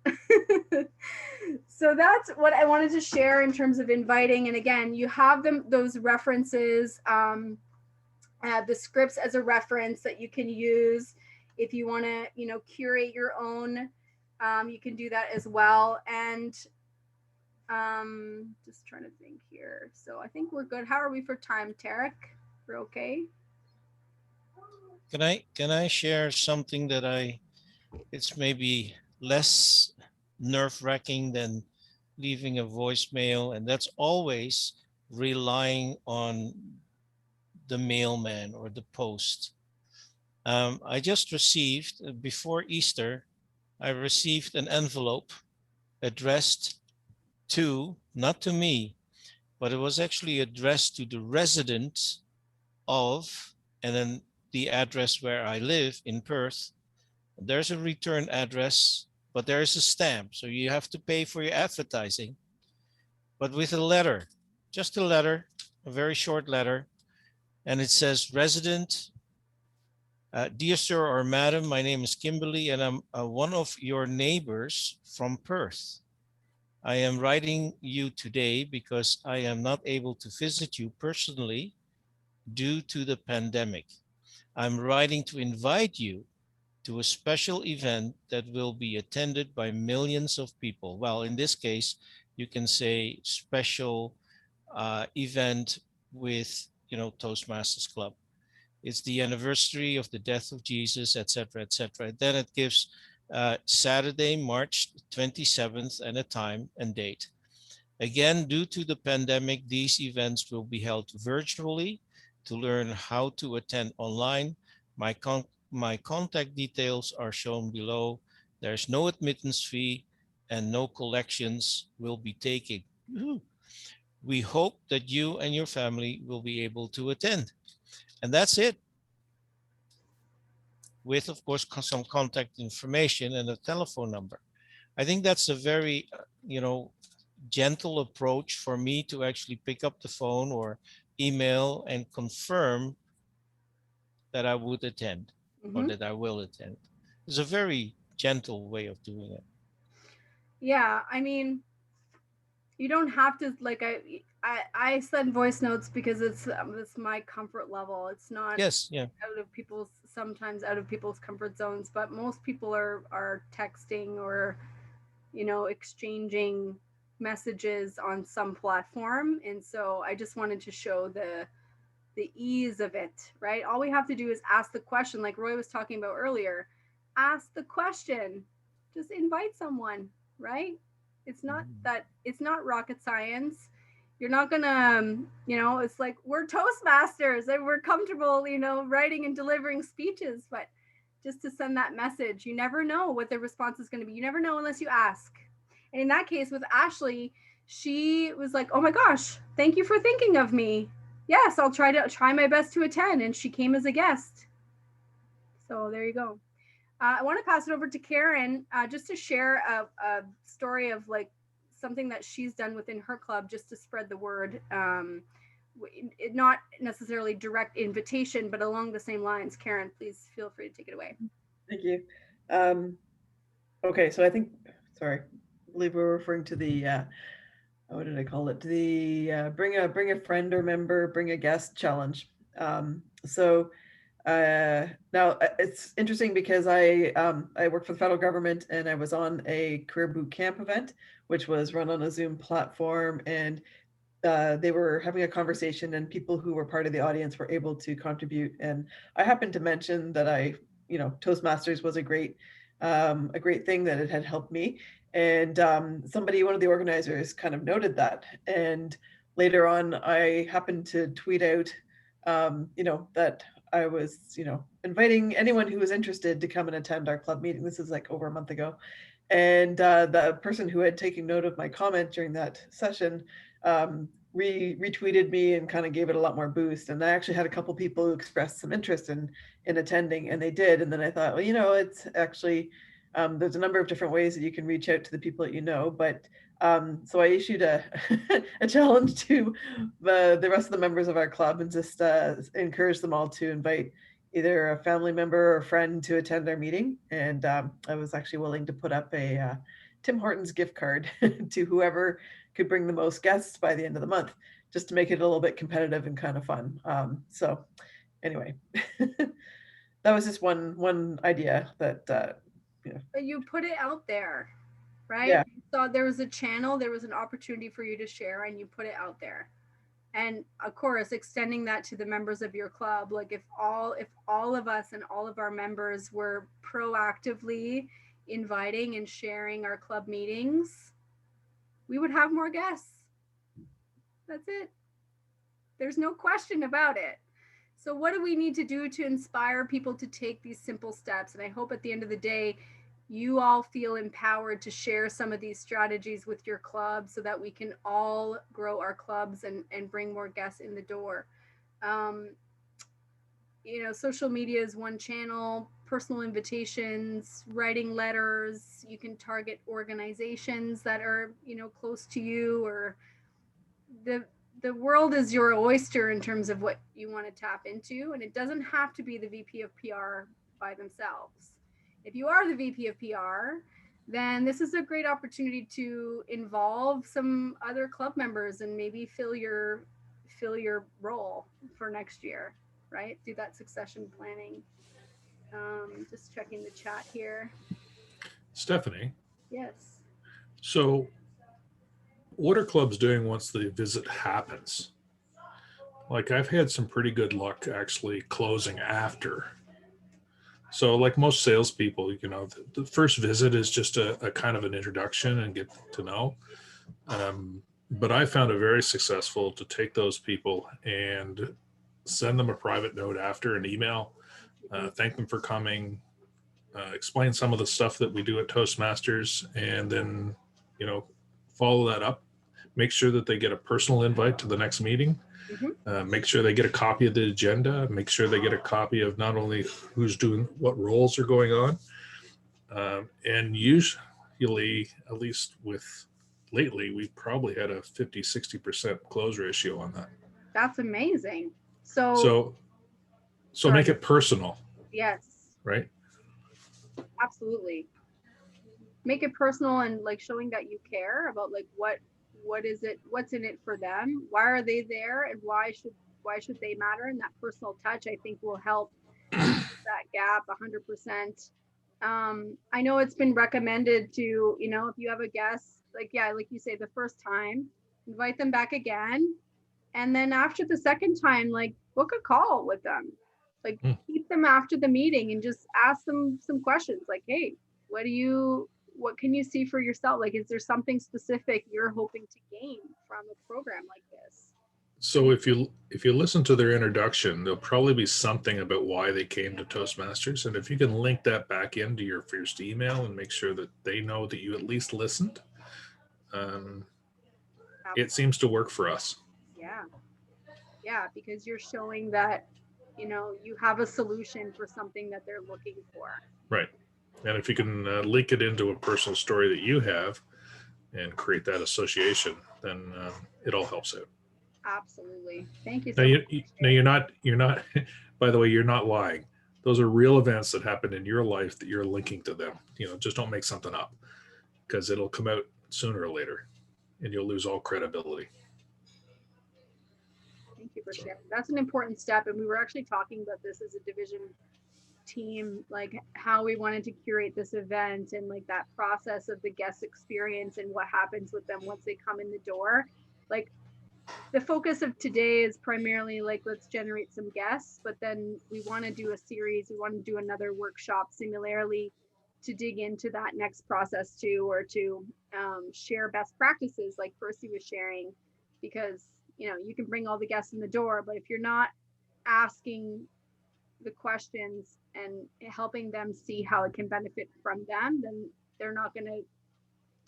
So that's what I wanted to share in terms of inviting. And again, you have them, those references, the scripts as a reference that you can use if you want to, you know, curate your own. You can do that as well. And just trying to think here. So I think we're good. How are we for time, Tarek? We're okay. Can I share something that it's maybe less nerve-wracking than leaving a voicemail, and that's always relying on the mailman or the post. I just received, before Easter, I received an envelope addressed to, not to me, but it was actually addressed to the resident of, and then the address where I live in Perth. There's a return address, but there is a stamp. So you have to pay for your advertising, but with a letter, just a letter, a very short letter. And it says, resident, dear sir or madam, my name is Kimberly and I'm one of your neighbors from Perth. I am writing you today because I am not able to visit you personally due to the pandemic. I'm writing to invite you to a special event that will be attended by millions of people. Well, in this case, you can say special event with, you know, Toastmasters Club. It's the anniversary of the death of Jesus, etc., etc. Then it gives Saturday, March 27th, and a time and date. Again, due to the pandemic, these events will be held virtually. To learn how to attend online, my contact details are shown below. There's no admittance fee and no collections will be taken. We hope that you and your family will be able to attend. And that's it. With, of course, some contact information and a telephone number. I think that's a very, you know, gentle approach for me to actually pick up the phone or email and confirm that I would attend or that I will attend. It's a very gentle way of doing it. Yeah, I mean, you don't have to like I send voice notes because it's my comfort level. It's not out of people's sometimes out of people's comfort zones, but most people are texting or, you know, exchanging messages on some platform. And so I just wanted to show the ease of it, right? All we have to do is ask the question, like Roy was talking about earlier. Ask the question. Just invite someone, right? It's not rocket science. You're not gonna, you know, it's like we're Toastmasters and we're comfortable, you know, writing and delivering speeches, but just to send that message, you never know what the response is going to be. You never know unless you ask. And in that case with Ashley, she was like, oh my gosh, thank you for thinking of me. Yes, I'll try my best to attend. And she came as a guest. So there you go. I want to pass it over to Karen just to share a story of like something that she's done within her club just to spread the word. Not necessarily direct invitation, but along the same lines. Karen, please feel free to take it away. Thank you. Okay, so I think, sorry, I believe we're referring to the, what did I call it? The bring a friend or member, bring a guest challenge. Now it's interesting because I work for the federal government and I was on a career boot camp event, which was run on a Zoom platform, and they were having a conversation and people who were part of the audience were able to contribute. And I happened to mention that Toastmasters was a great thing, that it had helped me. And somebody, one of the organizers, kind of noted that. And later on, I happened to tweet out, that I was, inviting anyone who was interested to come and attend our club meeting. This is like over a month ago. And the person who had taken note of my comment during that session retweeted me and kind of gave it a lot more boost. And I actually had a couple people who expressed some interest in attending, and they did. And then I thought, well, it's actually, there's a number of different ways that you can reach out to the people that you know. But so I issued a, a challenge to the rest of the members of our club and just encourage them all to invite either a family member or a friend to attend our meeting. And I was actually willing to put up a Tim Hortons gift card to whoever could bring the most guests by the end of the month, just to make it a little bit competitive and kind of fun. So anyway, that was just one idea that, But you put it out there, right? Yeah. So there was a channel, there was an opportunity for you to share, and you put it out there. And of course, extending that to the members of your club, like if all of us and all of our members were proactively inviting and sharing our club meetings, we would have more guests. That's it. There's no question about it. So what do we need to do to inspire people to take these simple steps? And I hope at the end of the day, you all feel empowered to share some of these strategies with your club so that we can all grow our clubs and bring more guests in the door. Social media is one channel, personal invitations, writing letters. You can target organizations that are, close to you, or the world is your oyster in terms of what you want to tap into. And it doesn't have to be the VP of PR by themselves. If you are the VP of PR, then this is a great opportunity to involve some other club members and maybe fill your role for next year, right? Do that succession planning. Just checking the chat here. Stephanie. Yes. So what are clubs doing once the visit happens? Like I've had some pretty good luck actually closing after. So like most salespeople, the first visit is just a kind of an introduction and get to know. But I found it very successful to take those people and send them a private note after, an email, thank them for coming, explain some of the stuff that we do at Toastmasters, and then, follow that up. Make sure that they get a personal invite to the next meeting. Make sure they get a copy of the agenda. Make sure they get a copy of not only who's doing what roles are going on. And usually, at least lately, we've probably had a 50-60% close ratio on that. That's amazing. So make it personal. Yes. Right? Absolutely. Make it personal and like showing that you care about like what is it, what's in it for them, why are they there, and why should they matter. And that personal touch, I think, will help that gap 100%. I know it's been recommended to, if you have a guest, like you say, the first time, invite them back again, and then after the second time, like book a call with them, like keep them after the meeting and just ask them some questions like, hey, what can you see for yourself? Like, is there something specific you're hoping to gain from a program like this? So if you listen to their introduction, there'll probably be something about why they came to Toastmasters. And if you can link that back into your first email and make sure that they know that you at least listened, it seems to work for us. Yeah, because you're showing that, you have a solution for something that they're looking for. Right. And if you can link it into a personal story that you have and create that association, then it all helps out. Absolutely. Thank you so much. Now you're not, by the way, you're not lying. Those are real events that happened in your life that you're linking to them. Just don't make something up, because it'll come out sooner or later and you'll lose all credibility. Thank you for sharing. That's an important step. And we were actually talking about this as a division team, like how we wanted to curate this event and like that process of the guest experience and what happens with them once they come in the door. Like the focus of today is primarily like, let's generate some guests, but then we want to do a series. We want to do another workshop similarly to dig into that next process too, or to share best practices like Percy was sharing, because you know, you can bring all the guests in the door, but if you're not asking the questions and helping them see how it can benefit from them, then they're not going to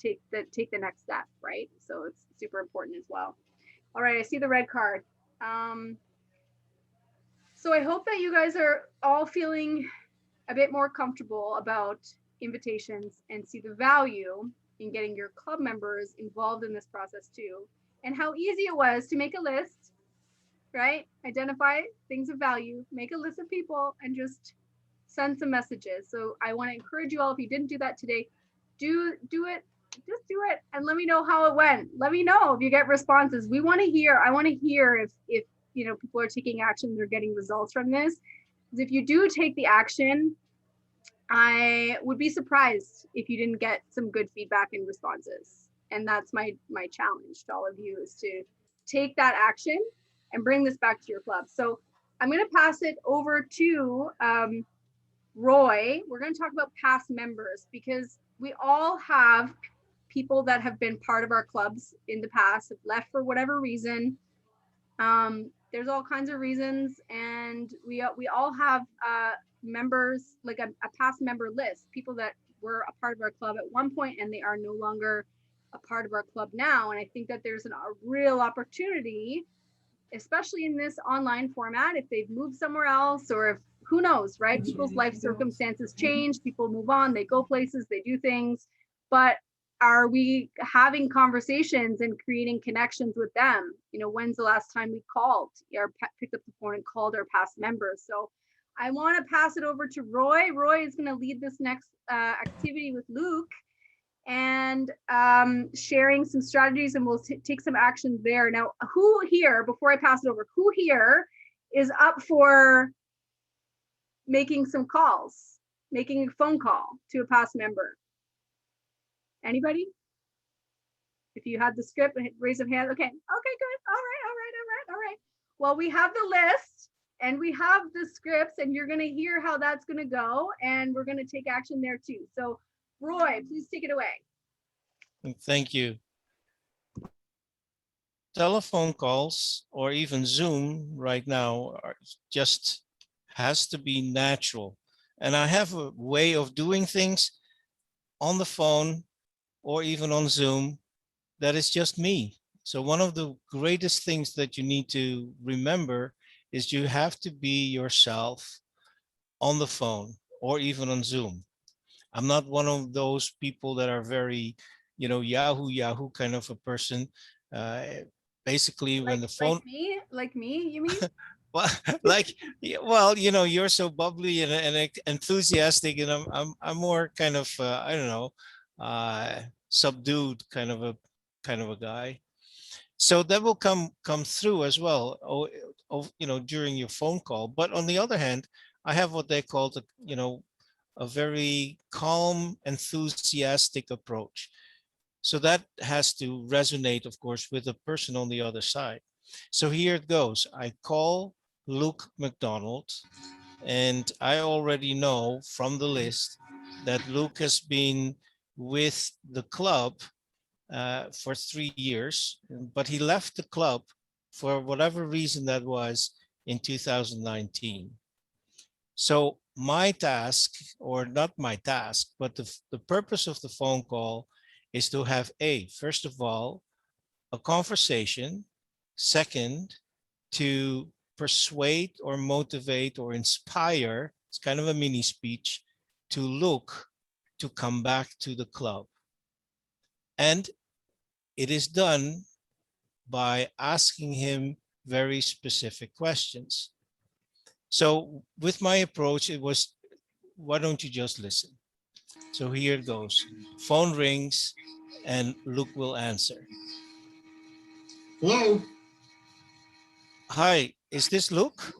take the next step, right? So it's super important as well. All right, I see the red card. So I hope that you guys are all feeling a bit more comfortable about invitations and see the value in getting your club members involved in this process too, and how easy it was to make a list, right? Identify things of value, make a list of people, and just send some messages. So I want to encourage you all, if you didn't do that today, do it. Just do it and let me know how it went. Let me know if you get responses. We want to hear. I want to hear if you know, people are taking action, they're getting results from this. Because if you do take the action, I would be surprised if you didn't get some good feedback and responses. And that's my challenge to all of you, is to take that action and bring this back to your club. So I'm going to pass it over to Roy. We're going to talk about past members, because we all have people that have been part of our clubs in the past, have left for whatever reason. There's all kinds of reasons, and we all have members, like a past member list, people that were a part of our club at one point and they are no longer a part of our club now. And I think that there's a real opportunity, especially in this online format, if they've moved somewhere else, or if, who knows, right? People's life circumstances change, people move on, they go places, they do things, but are we having conversations and creating connections with them? You know, when's the last time we called or picked up the phone and called our past members? So I want to pass it over to Roy. Roy is going to lead this next activity with Luke, and sharing some strategies, and we'll take some actions there. Now, who here, before I pass it over, who here is up for making some calls, making a phone call to a past member? Anybody? If you had the script, raise a hand. Okay, good. All right. Well, we have the list and we have the scripts, and you're going to hear how that's going to go, and we're going to take action there too. So Roy, please take it away. Thank you. Telephone calls or even Zoom right now just has to be natural. And I have a way of doing things on the phone or even on Zoom that is just me. So one of the greatest things that you need to remember is you have to be yourself on the phone or even on Zoom. I'm not one of those people that are very, you know, Yahoo kind of a person. Basically, when the phone, like me, you mean? well, like, well, you know, you're so bubbly and enthusiastic, and I'm more kind of, I don't know, subdued kind of a guy. So that will come through as well, you know, during your phone call. But on the other hand, I have what they call the, you know, a very calm, enthusiastic approach. So that has to resonate, of course, with the person on the other side. So here it goes. I call Luke McDonald, and I already know from the list that Luke has been with the club for 3 years, but he left the club for whatever reason that was in 2019. So my task, or not my task, but the purpose of the phone call is to have first of all, a conversation. Second, to persuade or motivate or inspire, it's kind of a mini speech, to Luke to come back to the club. And it is done by asking him very specific questions. So with my approach, it was, why don't you just listen? So here it goes. Phone rings and Luke will answer. Hello? Hi, is this Luke?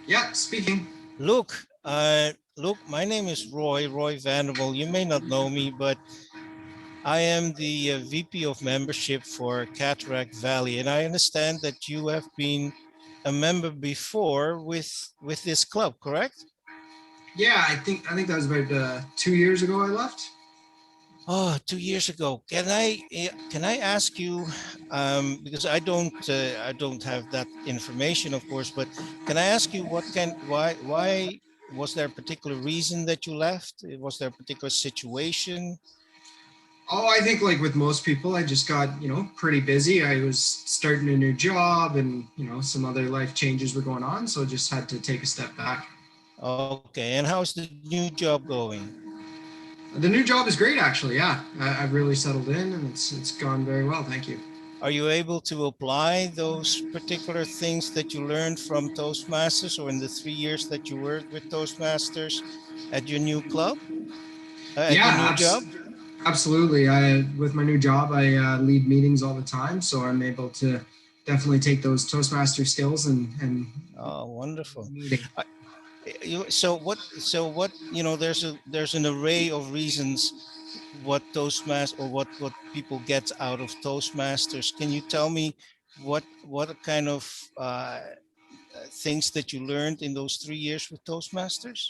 Yeah, speaking. Luke, my name is Roy Vanderbilt. You may not know me, but I am the VP of membership for Cataract Valley, and I understand that you have been a member before with this club, correct? Yeah, I think that was about 2 years ago I left. Oh, 2 years ago. Can I ask you, because I don't have that information, of course, but can I ask you why was there a particular reason that you left? Was there a particular situation? Oh, I think like with most people, I just got, pretty busy. I was starting a new job and, some other life changes were going on. So just had to take a step back. Okay, and how's the new job going? The new job is great, actually. Yeah, I've really settled in and it's gone very well. Thank you. Are you able to apply those particular things that you learned from Toastmasters or in the 3 years that you worked with Toastmasters at your new club, at your Yeah, new job? absolutely. With my new job, I lead meetings all the time, so I'm able to definitely take those Toastmaster skills and Oh, wonderful. meeting. So what, there's an array of reasons what Toastmasters or what people get out of Toastmasters. Can you tell me what kind of things that you learned in those 3 years with Toastmasters?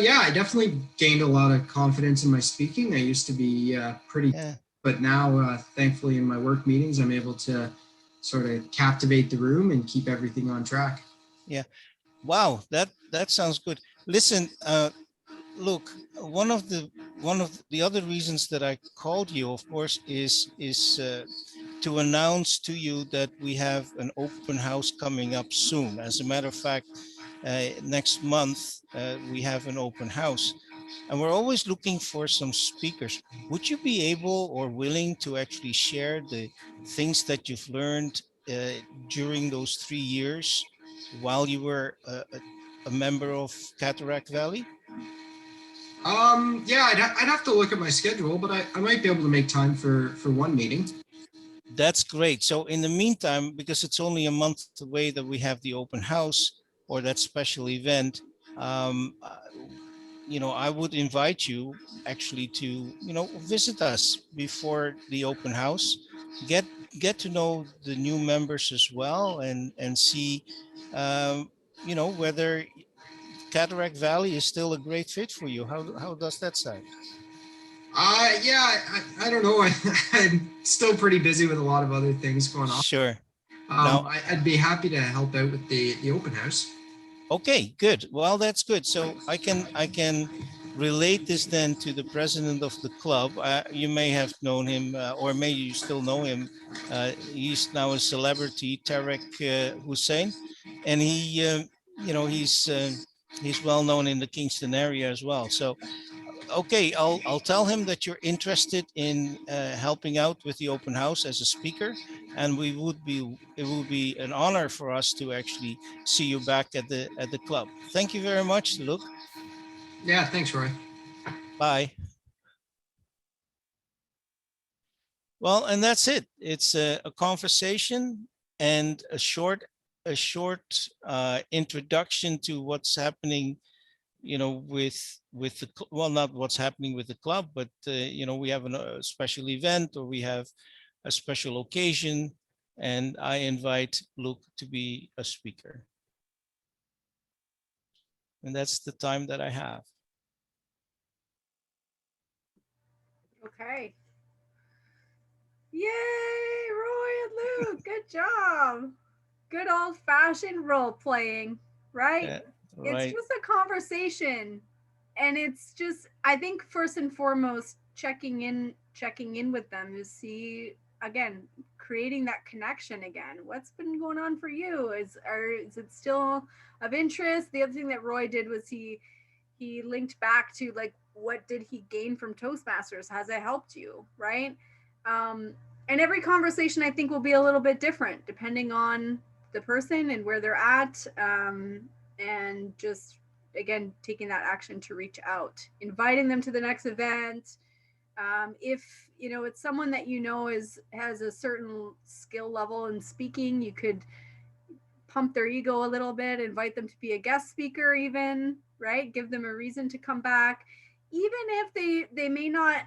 Yeah, I definitely gained a lot of confidence in my speaking. I used to be pretty, Yeah. but now, thankfully, in my work meetings, I'm able to sort of captivate the room and keep everything on track. Yeah. Wow, that sounds good. Listen, look, one of the other reasons that I called you, of course, is to announce to you that we have an open house coming up soon. As a matter of fact, next month we have an open house, and we're always looking for some speakers. Would you be able or willing to actually share the things that you've learned during those 3 years while you were a member of Cataract Valley? Yeah, I'd have to look at my schedule, but I might be able to make time for one meeting. That's great. So in the meantime, because it's only a month away that we have the open house or that special event, um, uh, I would invite you actually to, visit us before the open house, get get to know the new members as well, and see, whether Cataract Valley is still a great fit for you. How does that sound? Yeah, I don't know. I'm still pretty busy with a lot of other things going on. Sure. Now, I'd be happy to help out with the open house. okay, good. Well, that's good. So I can relate this then to the president of the club. You may have known him, or maybe you still know him. He's now a celebrity, Tarek Hussein, and he's well known in the Kingston area as well. So okay, I'll tell him that you're interested in helping out with the open house as a speaker, and it would be an honor for us to actually see you back at the club. Thank you very much, Luke. Yeah, thanks, Roy. Bye. Well, and that's it. It's a conversation and a short introduction to what's happening, with the well, not what's happening with the club, but we have a special event, or we have a special occasion, and I invite Luke to be a speaker, and that's the time that I have. Okay. Yay, Roy and Luke. Good job. Good old fashioned role playing, right? It's Right. just a conversation. And it's just, I think first and foremost, checking in with them to see, again, creating that connection again. What's been going on for you? Is it still of interest? The other thing that Roy did was he linked back to, like, what did he gain from Toastmasters? Has it helped you, right? And every conversation, I think, will be a little bit different depending on the person and where they're at, and just, again, taking that action to reach out, inviting them to the next event. If it's someone that has a certain skill level in speaking, you could pump their ego a little bit, invite them to be a guest speaker, even, right? Give them a reason to come back, even if they may not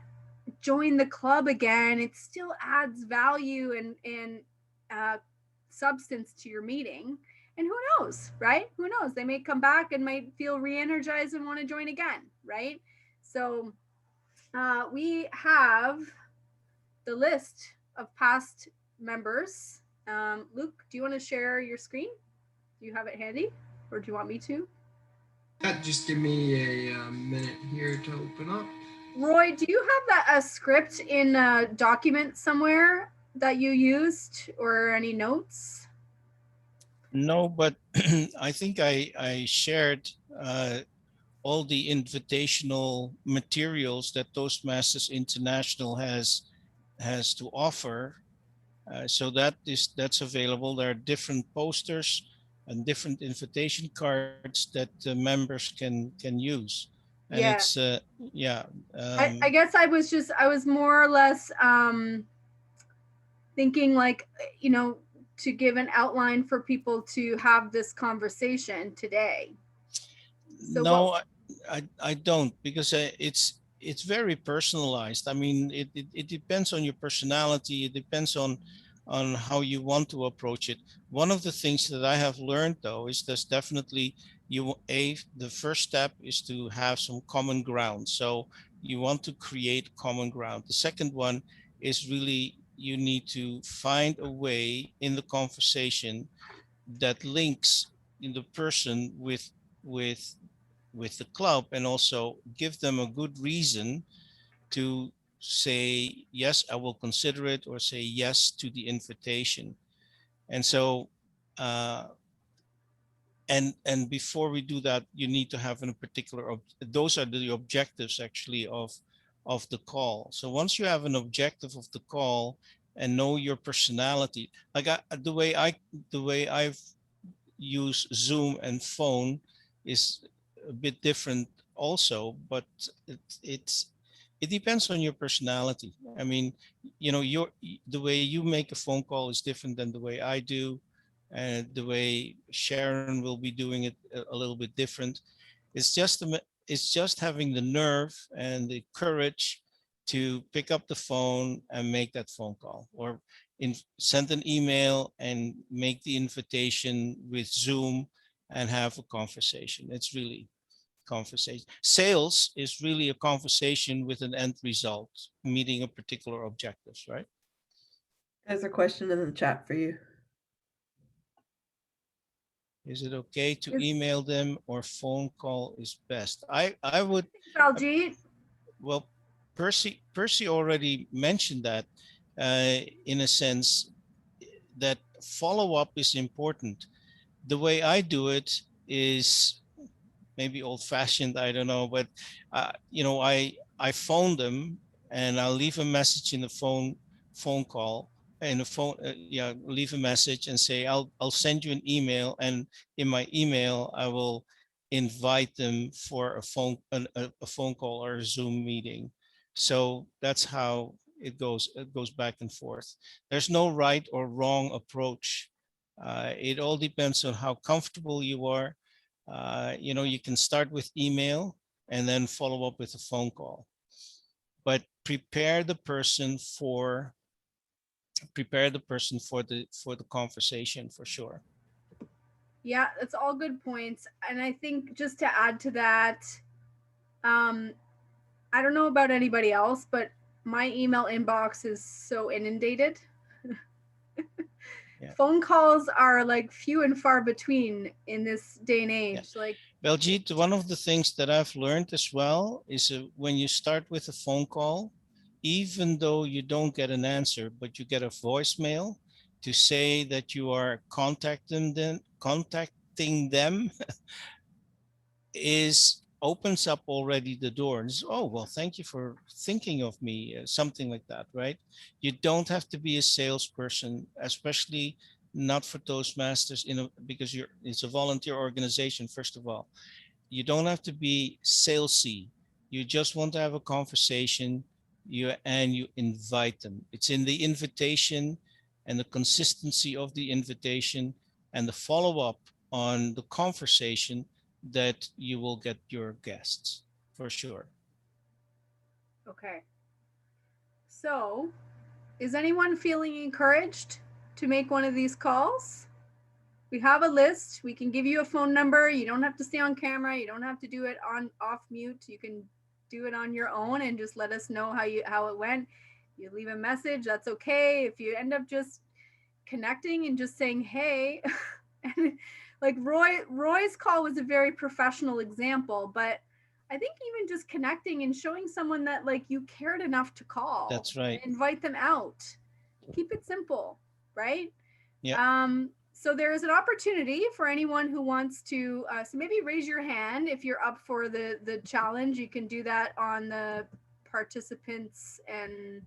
join the club again. It still adds value and substance to your meeting. And who knows, right? Who knows? They may come back and might feel re-energized and want to join again, right? So We have the list of past members. Luke, do you want to share your screen? Do you have it handy, or do you want me to? Yeah, just give me a minute here to open up. Roy, do you have a script in a document somewhere that you used, or any notes? No, but I think I shared all the invitational materials that Toastmasters International has to offer. So that's available. There are different posters and different invitation cards that members can use, and Yeah. it's yeah. I guess I was more or less thinking, like, to give an outline for people to have this conversation today. So No, I don't, because it's very personalized. I mean, it depends on your personality. It depends on how you want to approach it. One of the things that I have learned, though, is there's definitely the first step is to have some common ground. So you want to create common ground. The second one is really you need to find a way in the conversation that links in the person with with the club, and also give them a good reason to say yes, I will consider it, or say yes to the invitation. And so uh, and before we do that, you need to have a particular those are the objectives actually of the call. So once you have an objective of the call and know your personality, like the way I've use Zoom and phone is a bit different also, but it depends on your personality. I mean, the way you make a phone call is different than the way I do, and the way Sharon will be doing it a little bit different. It's just having the nerve and the courage to pick up the phone and make that phone call, or send an email and make the invitation with Zoom and have a conversation. It's really conversation. Sales is really a conversation with an end result, meeting a particular objectives, right? There's a question in the chat for you. Is it okay to email them, or phone call is best? I would. Baljeet. Well, Percy already mentioned that in a sense that follow-up is important. The way I do it is maybe old-fashioned, I don't know, but I phone them, and I'll leave a message in the phone call, in the phone, yeah, leave a message and say I'll send you an email, and in my email I will invite them for a phone call or a Zoom meeting. So that's how it goes. It goes back and forth. There's no right or wrong approach. It all depends on how comfortable you are. You can start with email and then follow up with a phone call, but prepare the person for the conversation, for sure. Yeah, that's all good points. And I think, just to add to that, I don't know about anybody else, but my email inbox is so inundated. Yeah. Phone calls are like few and far between in this day and age. Yeah. Like, Beljeet, one of the things that I've learned as well is when you start with a phone call, even though you don't get an answer, but you get a voicemail to say that you are contacting them opens up already the door. And oh, well, thank you for thinking of me, something like that, right? You don't have to be a salesperson, especially not for Toastmasters, because it's a volunteer organization. First of all, you don't have to be salesy. You just want to have a conversation, you invite them. It's in the invitation and the consistency of the invitation and the follow-up on the conversation that you will get your guests, for sure. Okay. So, is anyone feeling encouraged to make one of these calls? We have a list. We can give you a phone number. You don't have to stay on camera. You don't have to do it off mute. You can do it on your own and just let us know how it went. You leave a message, that's okay. If you end up just connecting and just saying, hey, and like Roy's call was a very professional example, but I think even just connecting and showing someone that like you cared enough to call. That's right. Invite them out. Keep it simple, right? Yeah. So there is an opportunity for anyone who wants to, so maybe raise your hand if you're up for the challenge. You can do that on the participants and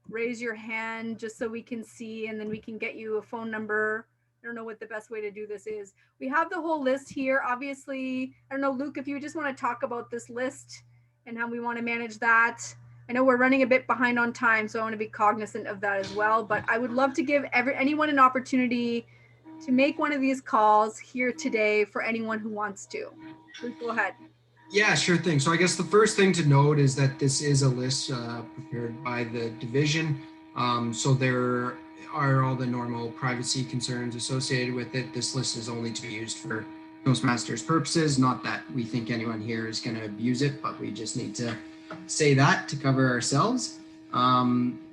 raise your hand just so we can see, and then we can get you a phone number. I don't know what the best way to do this is. We have the whole list here. Obviously, I don't know, Luke, if you just want to talk about this list and how we want to manage that. I know we're running a bit behind on time, so I want to be cognizant of that as well. But I would love to give anyone an opportunity to make one of these calls here today for anyone who wants to. Luke, go ahead. Yeah, sure thing. So I guess the first thing to note is that this is a list prepared by the division. So there are all the normal privacy concerns associated with it. This list is only to be used for Toastmasters purposes. Not that we think anyone here is going to abuse it, but we just need to say that to cover ourselves.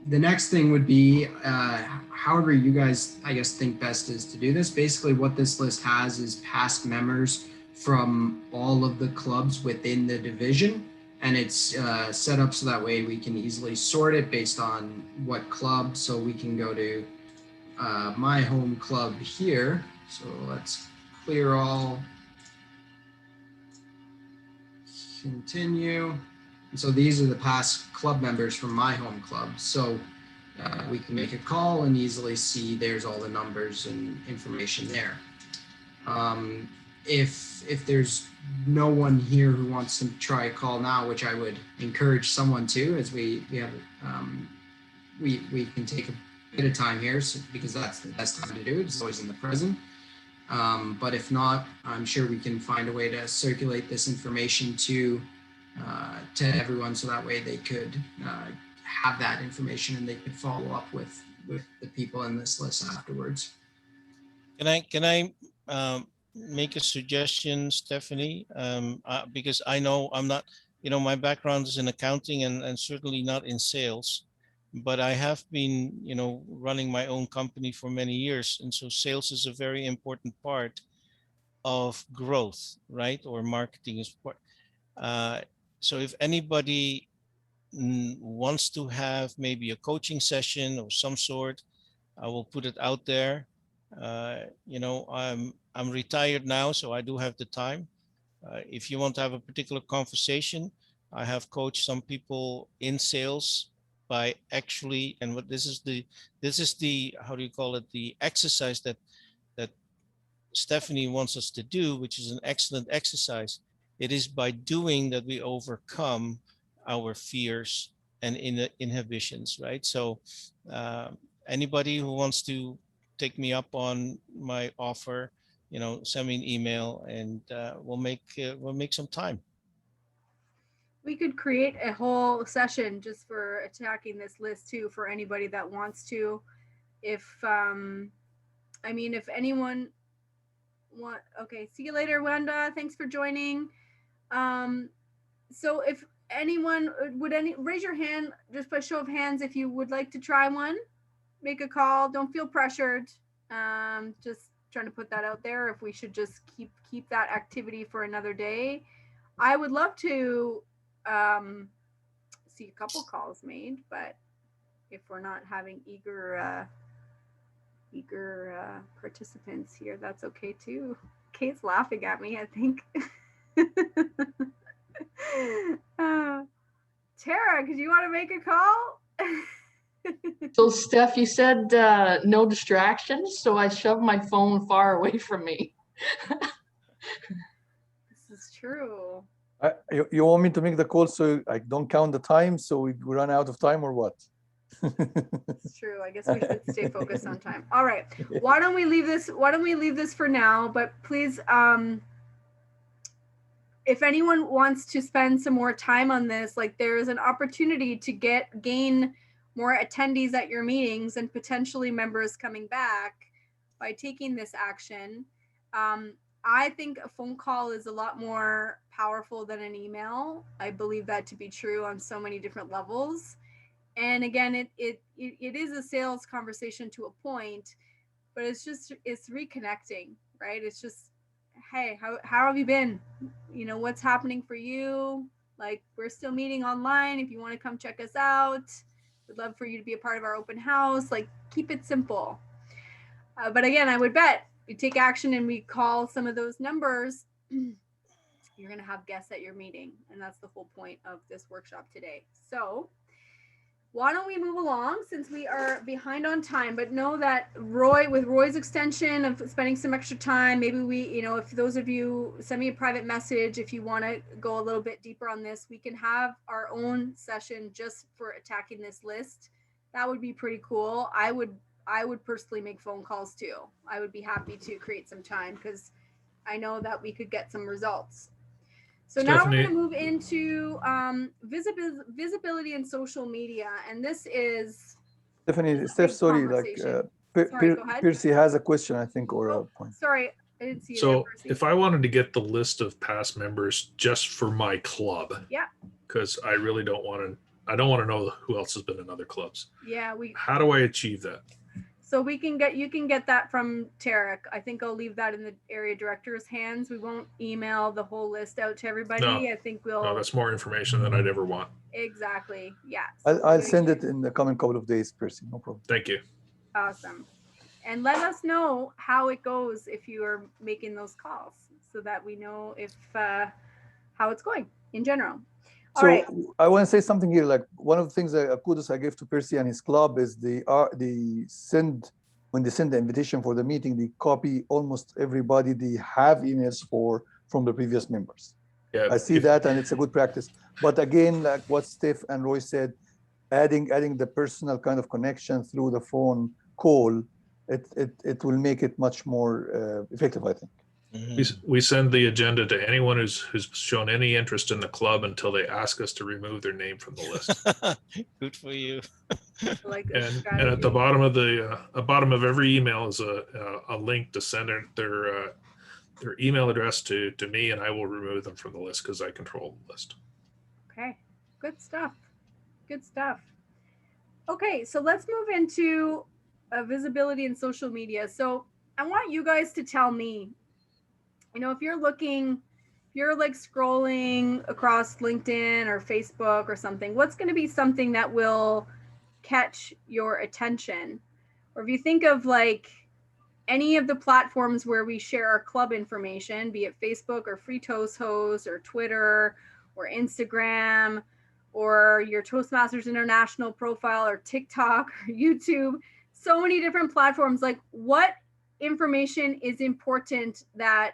The next thing would be, however you guys, I guess, think best is to do this. Basically, what this list has is past members from all of the clubs within the division, and it's set up so that way we can easily sort it based on what club. So we can go to my home club here. So let's clear all, continue. And so these are the past club members from my home club. So we can make a call and easily see there's all the numbers and information there. If there's no one here who wants to try a call now, which I would encourage someone to, as we have we can take a bit of time here, so, because that's the best time to do it. It's always in the present. But if not, I'm sure we can find a way to circulate this information to everyone, so that way they could have that information and they could follow up with the people in this list afterwards. Can I make a suggestion, Stephanie? Because I know I'm not, my background is in accounting and certainly not in sales, but I have been, running my own company for many years. And so sales is a very important part of growth, right? Or marketing is part. So if anybody wants to have maybe a coaching session of some sort, I will put it out there. I'm retired now, so I do have the time. If you want to have a particular conversation, I have coached some people in sales by actually, and what this is the how do you call it, the exercise that Stephanie wants us to do, which is an excellent exercise. It is by doing that we overcome our fears and inhibitions, right? So anybody who wants to take me up on my offer, send me an email, and we'll make some time. We could create a whole session just for attacking this list too, for anybody that wants to. If if anyone okay, see you later, Wanda. Thanks for joining. So if anyone raise your hand just by show of hands if you would like to try one. Make a call. Don't feel pressured. Just trying to put that out there. If we should just keep that activity for another day, I would love to see a couple calls made. But if we're not having eager participants here, that's okay too. Kate's laughing at me, I think. Tara, could you want to make a call? So Steph, you said no distractions, so I shoved my phone far away from me. This is true. You want me to make the call so I don't count the time, so we run out of time, or what? It's true. I guess we should stay focused on time. All right. Why don't we leave this for now? But please, if anyone wants to spend some more time on this, like there is an opportunity to gain more attendees at your meetings and potentially members coming back by taking this action. I think a phone call is a lot more powerful than an email. I believe that to be true on so many different levels. And again, it is a sales conversation to a point, but it's reconnecting, right? It's just, hey, how have you been? You know, what's happening for you? Like, we're still meeting online. If you want to come check us out, we'd love for you to be a part of our open house. Like, keep it simple. But again, I would bet we take action and we call some of those numbers, you're going to have guests at your meeting. And that's the whole point of this workshop today. So why don't we move along since we are behind on time, but know that with Roy's extension of spending some extra time, maybe we, you know, if those of you send me a private message, if you want to go a little bit deeper on this, we can have our own session just for attacking this list. That would be pretty cool. I would personally make phone calls too. I would be happy to create some time because I know that we could get some results. So now we're going to move into visibility in social media, and this is Stephanie, Steph, sorry, like sorry, go ahead. Percy has a question, I think, or a point. Sorry, I didn't see you. So if I wanted to get the list of past members just for my club, yeah, because I really don't want to. I don't want to know who else has been in other clubs. Yeah, How do I achieve that? So you can get that from Tarek. I think I'll leave that in the area director's hands. We won't email the whole list out to everybody. No, I think we'll. No, that's more information than I'd ever want. Exactly. Yeah. I'll send it in the coming couple of days, Percy. No problem. Thank you. Awesome. And let us know how it goes if you are making those calls, so that we know if how it's going in general. All so right. I want to say something here. Like, one of the things kudos I give to Percy and his club is when they send the invitation for the meeting, they copy almost everybody they have emails from the previous members. Yeah, I see that, and it's a good practice. But again, like what Steph and Roy said, adding the personal kind of connection through the phone call, it will make it much more effective, I think. We send the agenda to anyone who's shown any interest in the club until they ask us to remove their name from the list. Good for you. And at the bottom of bottom of every email is a link to send their email address to me, and I will remove them from the list because I control the list. Okay, good stuff. Good stuff. Okay, so let's move into visibility in social media. So I want you guys to tell me, you know, if you're like scrolling across LinkedIn or Facebook or something, what's going to be something that will catch your attention? Or if you think of like any of the platforms where we share our club information, be it Facebook or Free Toast Host or Twitter or Instagram or your Toastmasters International profile or TikTok or YouTube, so many different platforms, like what information is important that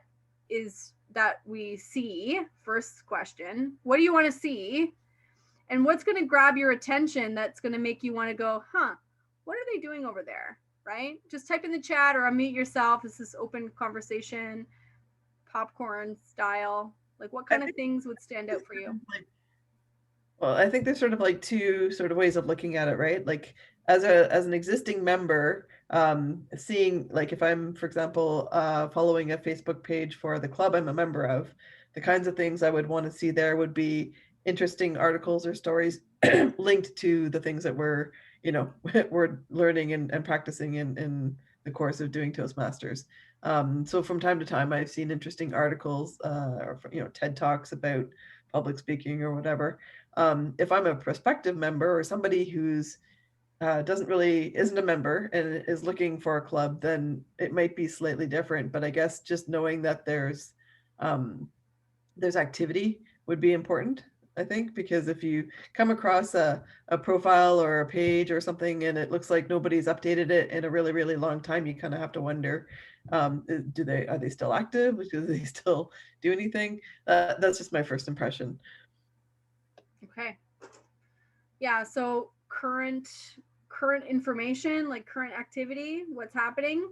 we see? First question, what do you want to see? And what's going to grab your attention that's going to make you want to go, what are they doing over there? Right? Just type in the chat or unmute yourself. This is open conversation, popcorn style. Like, what kind of things would stand out for you? Well, I think there's sort of like two sort of ways of looking at it, right? Like as an existing member, seeing, like, if I'm, for example, following a Facebook page for the club I'm a member of, the kinds of things I would want to see there would be interesting articles or stories linked to the things that we're learning and practicing in the course of doing Toastmasters. So from time to time, I've seen interesting articles or TED Talks about public speaking or whatever. If I'm a prospective member or somebody who's isn't a member and is looking for a club, then it might be slightly different. But I guess just knowing that there's activity would be important, I think, because if you come across a profile or a page or something and it looks like nobody's updated it in a really, really long time, you kind of have to wonder, are they still active? Do they still do anything? That's just my first impression. Okay. Yeah, so current information, like current activity, what's happening.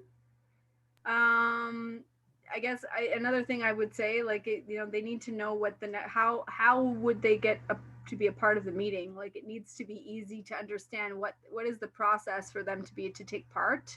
I guess another thing I would say, like, they need to know what how would they get to be a part of the meeting. Like, it needs to be easy to understand what is the process for them to take part.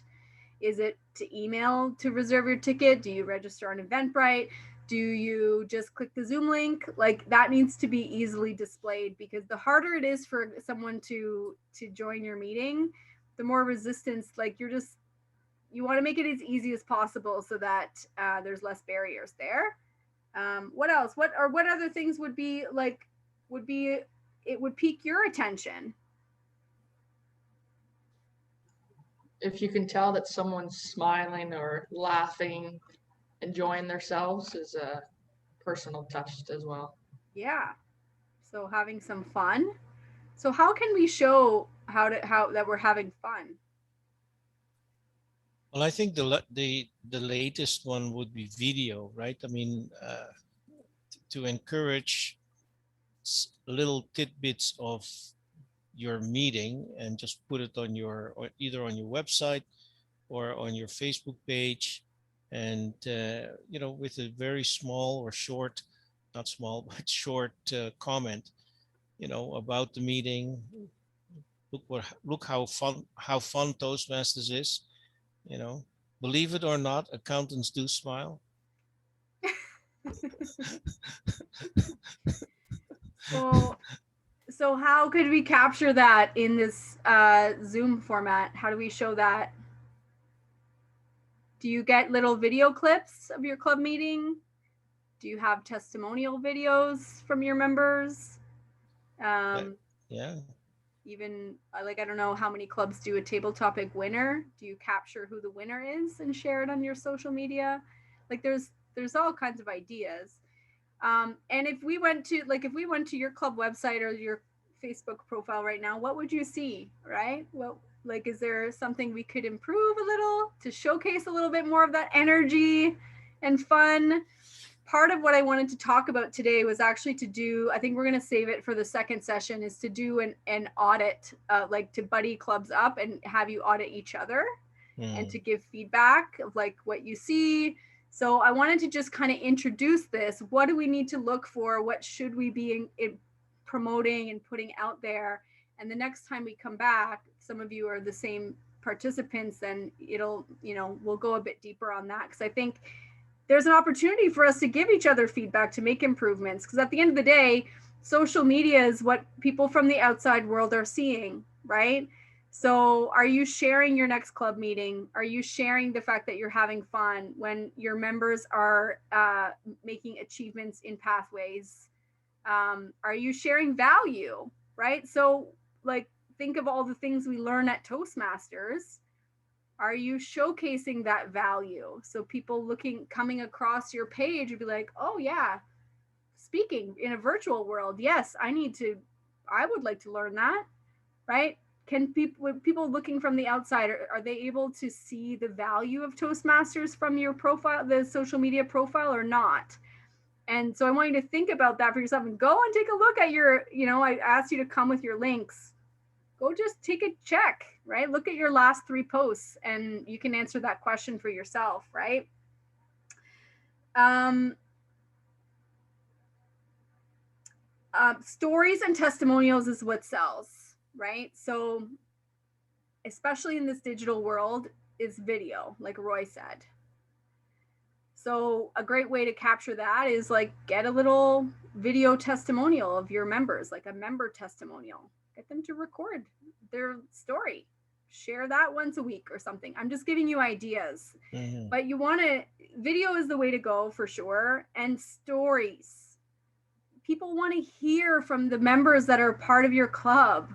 Is it to email to reserve your ticket? Do you register on Eventbrite? Do you just click the Zoom link? Like, that needs to be easily displayed, because the harder it is for someone to join your meeting, the more resistance, like you want to make it as easy as possible so that there's less barriers there. What else? What other things would pique your attention? If you can tell that someone's smiling or laughing, enjoying themselves, is a personal touch as well. Yeah. So having some fun. So how can we show how that we're having fun? Well, I think the latest one would be video, right? I mean, to encourage little tidbits of your meeting and just put it on either on your website or on your Facebook page, and with a very small or short, not small but short comment, about the meeting. Look how fun Toastmasters is. Believe it or not, accountants do smile. So how could we capture that in this Zoom format? How do we show that? Do you get little video clips of your club meeting? Do you have testimonial videos from your members? Yeah. Even I don't know how many clubs do a table topic winner. Do you capture who the winner is and share it on your social media? Like there's all kinds of ideas. And if we went to your club website or your Facebook profile right now, what would you see, right? Well, is there something we could improve a little to showcase a little bit more of that energy and fun? Part of what I wanted to talk about today was actually I think we're going to save it for the second session, is to do an audit, to buddy clubs up and have you audit each other and to give feedback of what you see. So I wanted to just kind of introduce this. What do we need to look for? What should we be promoting and putting out there? And the next time we come back, some of you are the same participants, then we'll go a bit deeper on that, because I think there's an opportunity for us to give each other feedback to make improvements, because at the end of the day, social media is what people from the outside world are seeing, right? So are you sharing your next club meeting? Are you sharing the fact that you're having fun when your members are making achievements in pathways? Are you sharing value, right? So think of all the things we learn at Toastmasters. Are you showcasing that value? So people coming across your page would be like, oh yeah, speaking in a virtual world. Yes, I would like to learn that, right? Can people looking from the outside, are they able to see the value of Toastmasters from your profile, the social media profile, or not? And so I want you to think about that for yourself and go and take a look at I asked you to come with your links. Go just take a check, right? Look at your last 3 posts and you can answer that question for yourself, right? Stories and testimonials is what sells, right? So especially in this digital world is video, like Roy said. So a great way to capture that is get a little video testimonial of your members, like a member testimonial. Get them to record their story. Share that once a week or something. I'm just giving you ideas. Mm-hmm. But video is the way to go for sure. And stories. People want to hear from the members that are part of your club.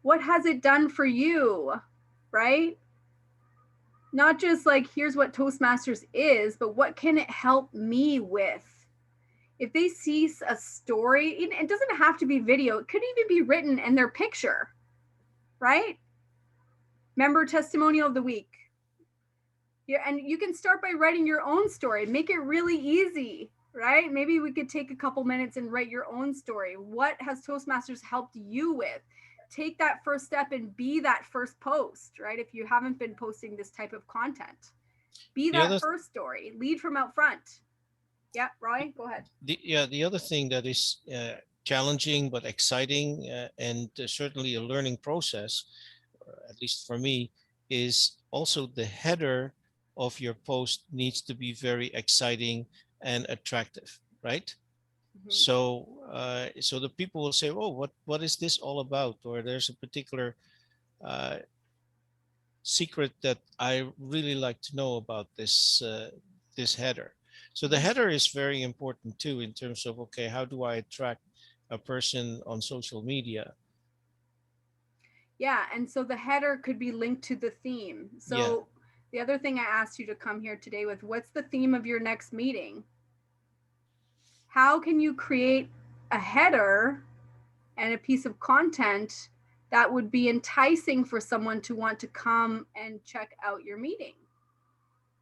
What has it done for you, right? Not just here's what Toastmasters is, but what can it help me with? If they see a story, it doesn't have to be video. It could even be written and their picture, right? Member testimonial of the week. Yeah, and you can start by writing your own story. Make it really easy, right? Maybe we could take a couple minutes and write your own story. What has Toastmasters helped you with? Take that first step and be that first post, right? If you haven't been posting this type of content, be that first story. Lead from out front. Yeah, Roy, go ahead. The other thing that is challenging but exciting and certainly a learning process, at least for me, is also the header of your post needs to be very exciting and attractive, right? Mhm. So the people will say, "Oh, what is this all about?" Or there's a particular secret that I really like to know about this header. So the header is very important too in terms of, okay, how do I attract a person on social media? Yeah, and so the header could be linked to the theme. So Yeah. the other thing I asked you to come here today with, what's the theme of your next meeting? How can you create a header and a piece of content that would be enticing for someone to want to come and check out your meeting?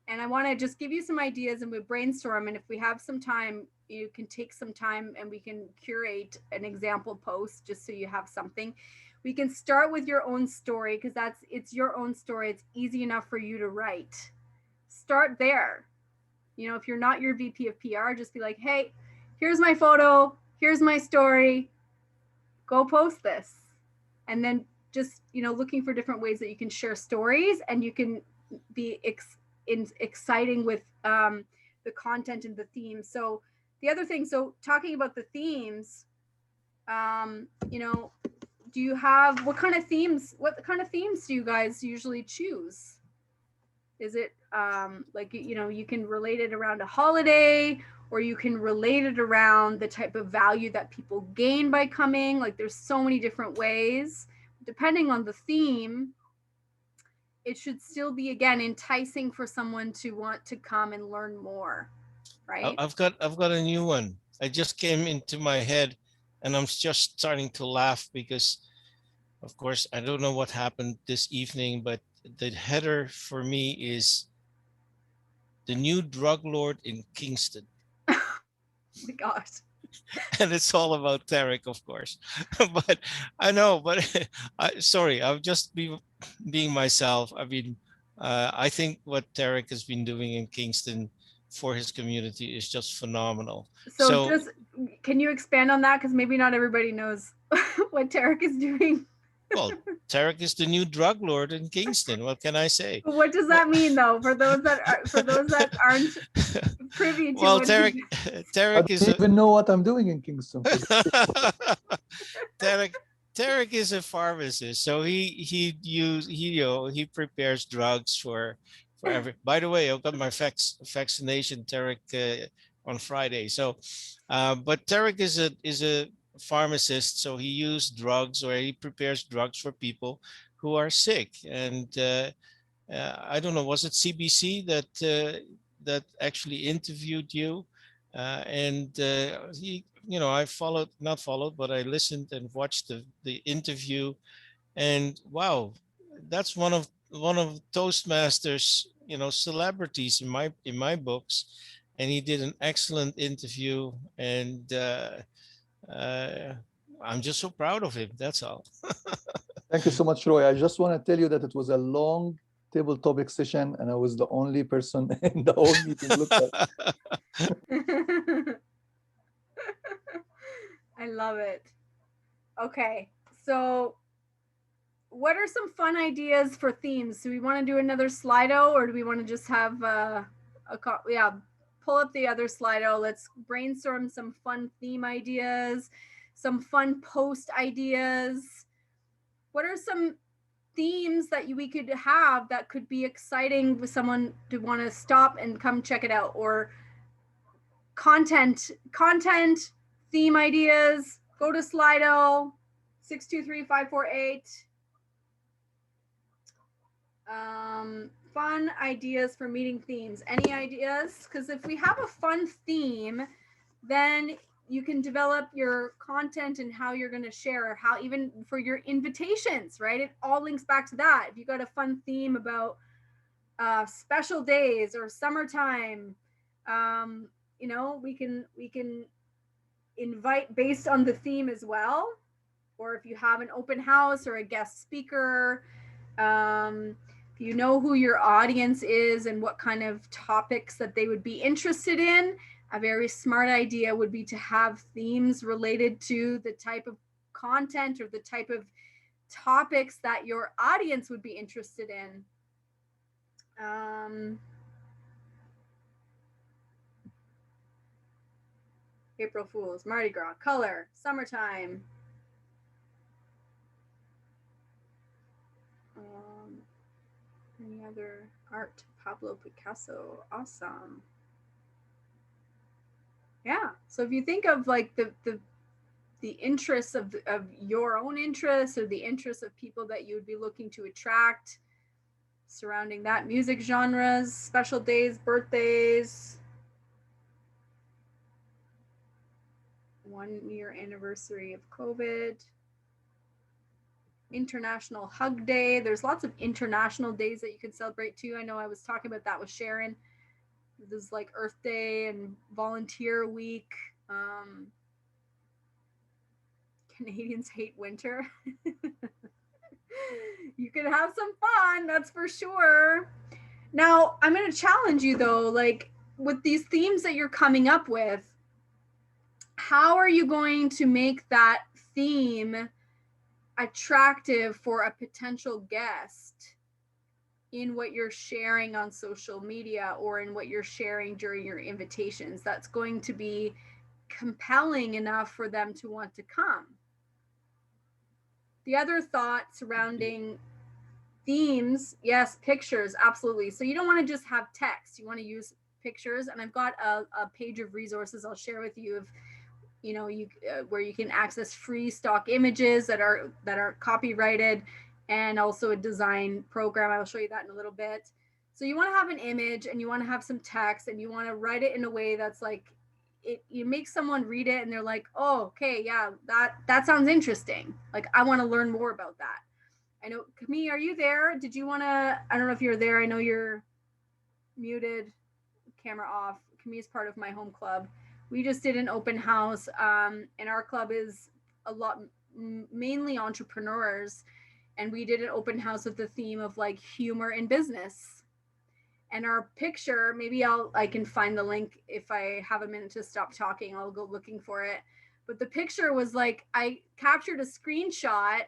And I want to just give you some ideas and we brainstorm. And if we have some time, you can take some time and we can curate an example post just so you have something. We can start with your own story because it's your own story. It's easy enough for you to write. Start there. You know, if you're not your VP of PR, just be like, hey, here's my photo, here's my story, go post this. And then just, you know, looking for different ways that you can share stories and you can be exciting with the content and the themes. So the other thing, so talking about the themes, you know, do you have, what kind of themes do you guys usually choose? Is it like, you know, you can relate it around a holiday, or you can relate it around the type of value that people gain by coming? Like there's so many different ways. Depending on the theme, it should still be, again, enticing for someone to want to come and learn more, right? I've got a new one. I just came into my head and I'm just starting to laugh because, of course, I don't know what happened this evening, but the header for me is the new drug lord in Kingston. Oh my gosh. And it's all about Tarek, of course. But I know, but sorry, I'll just being myself. I mean, I think what Tarek has been doing in Kingston for his community is just phenomenal. So just, can you expand on that? Because maybe not everybody knows what Tarek is doing. Well, Tarek is the new drug lord in Kingston. What can I say? What does that mean, though, for those that aren't privy to? Well, what Tarek I is don't even know what I'm doing in Kingston. Tarek is a pharmacist, so he prepares drugs for every. By the way, I've got my vaccination, Tarek, on Friday. So, but Tarek is a pharmacist, so he uses drugs, or he prepares drugs for people who are sick. And I don't know, was it CBC that actually interviewed you? And he, you know, I not followed, but I listened and watched the interview, and wow, that's one of Toastmasters, you know, celebrities in my books, and he did an excellent interview, and uh, I'm just so proud of him. That's all. Thank you so much, Roy. I just want to tell you that it was a long table topic session, and I was the only person in the whole meeting. Look at. I love it. Okay, so what are some fun ideas for themes? Do we want to do another Slido, or do we want to just have pull up the other Slido. Let's brainstorm some fun theme ideas, some fun post ideas. What are some themes that we could have that could be exciting with someone to want to stop and come check it out? Or content theme ideas? Go to Slido 623548. Fun ideas for meeting themes. Any ideas? Because if we have a fun theme, then you can develop your content and how you're going to share, how even for your invitations, right? It all links back to that. If you got a fun theme about special days or summertime, you know, we can invite based on the theme as well. Or if you have an open house or a guest speaker, if you know who your audience is and what kind of topics that they would be interested in, a very smart idea would be to have themes related to the type of content or the type of topics that your audience would be interested in. April Fools, Mardi Gras, color, summertime. Any other art? Pablo Picasso, awesome. Yeah. So if you think of like the interests of your own interests or the interests of people that you would be looking to attract surrounding that, music genres, special days, birthdays, 1-year anniversary of COVID, International Hug Day. There's lots of international days that you can celebrate too. I know I was talking about that with Sharon. There's like Earth Day and Volunteer Week. Canadians hate winter. You can have some fun, that's for sure. Now, I'm going to challenge you though, like with these themes that you're coming up with, how are you going to make that theme attractive for a potential guest in what you're sharing on social media or in what you're sharing during your invitations? That's going to be compelling enough for them to want to come. The other thought surrounding themes, yes, pictures, absolutely. So you don't want to just have text. You want to use pictures. And I've got a page of resources I'll share with you where you can access free stock images that are copyrighted, and also a design program. I'll show you that in a little bit. So you want to have an image and you want to have some text and you want to write it in a way that's like, you make someone read it and they're like, oh, okay, yeah, that sounds interesting. Like, I want to learn more about that. I know, Camille, are you there? Did you want to, I don't know if you're there. I know you're muted, camera off. Camille's part of my home club. We just did an open house, and our club is mainly entrepreneurs. And we did an open house with the theme of like humor in business. And our picture, maybe I can find the link if I have a minute to stop talking, I'll go looking for it. But the picture was like, I captured a screenshot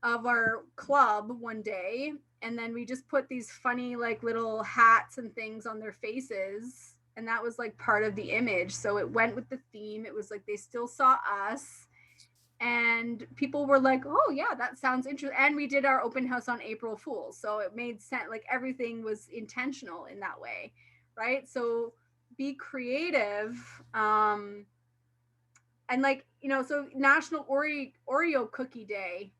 of our club one day, and then we just put these funny like little hats and things on their faces, and that was like part of the image. So it went with the theme. It was like they still saw us, and people were like, oh yeah, that sounds interesting. And we did our open house on April Fools, so it made sense. Like everything was intentional in that way, right? So be creative. And like, so National Oreo Cookie Day.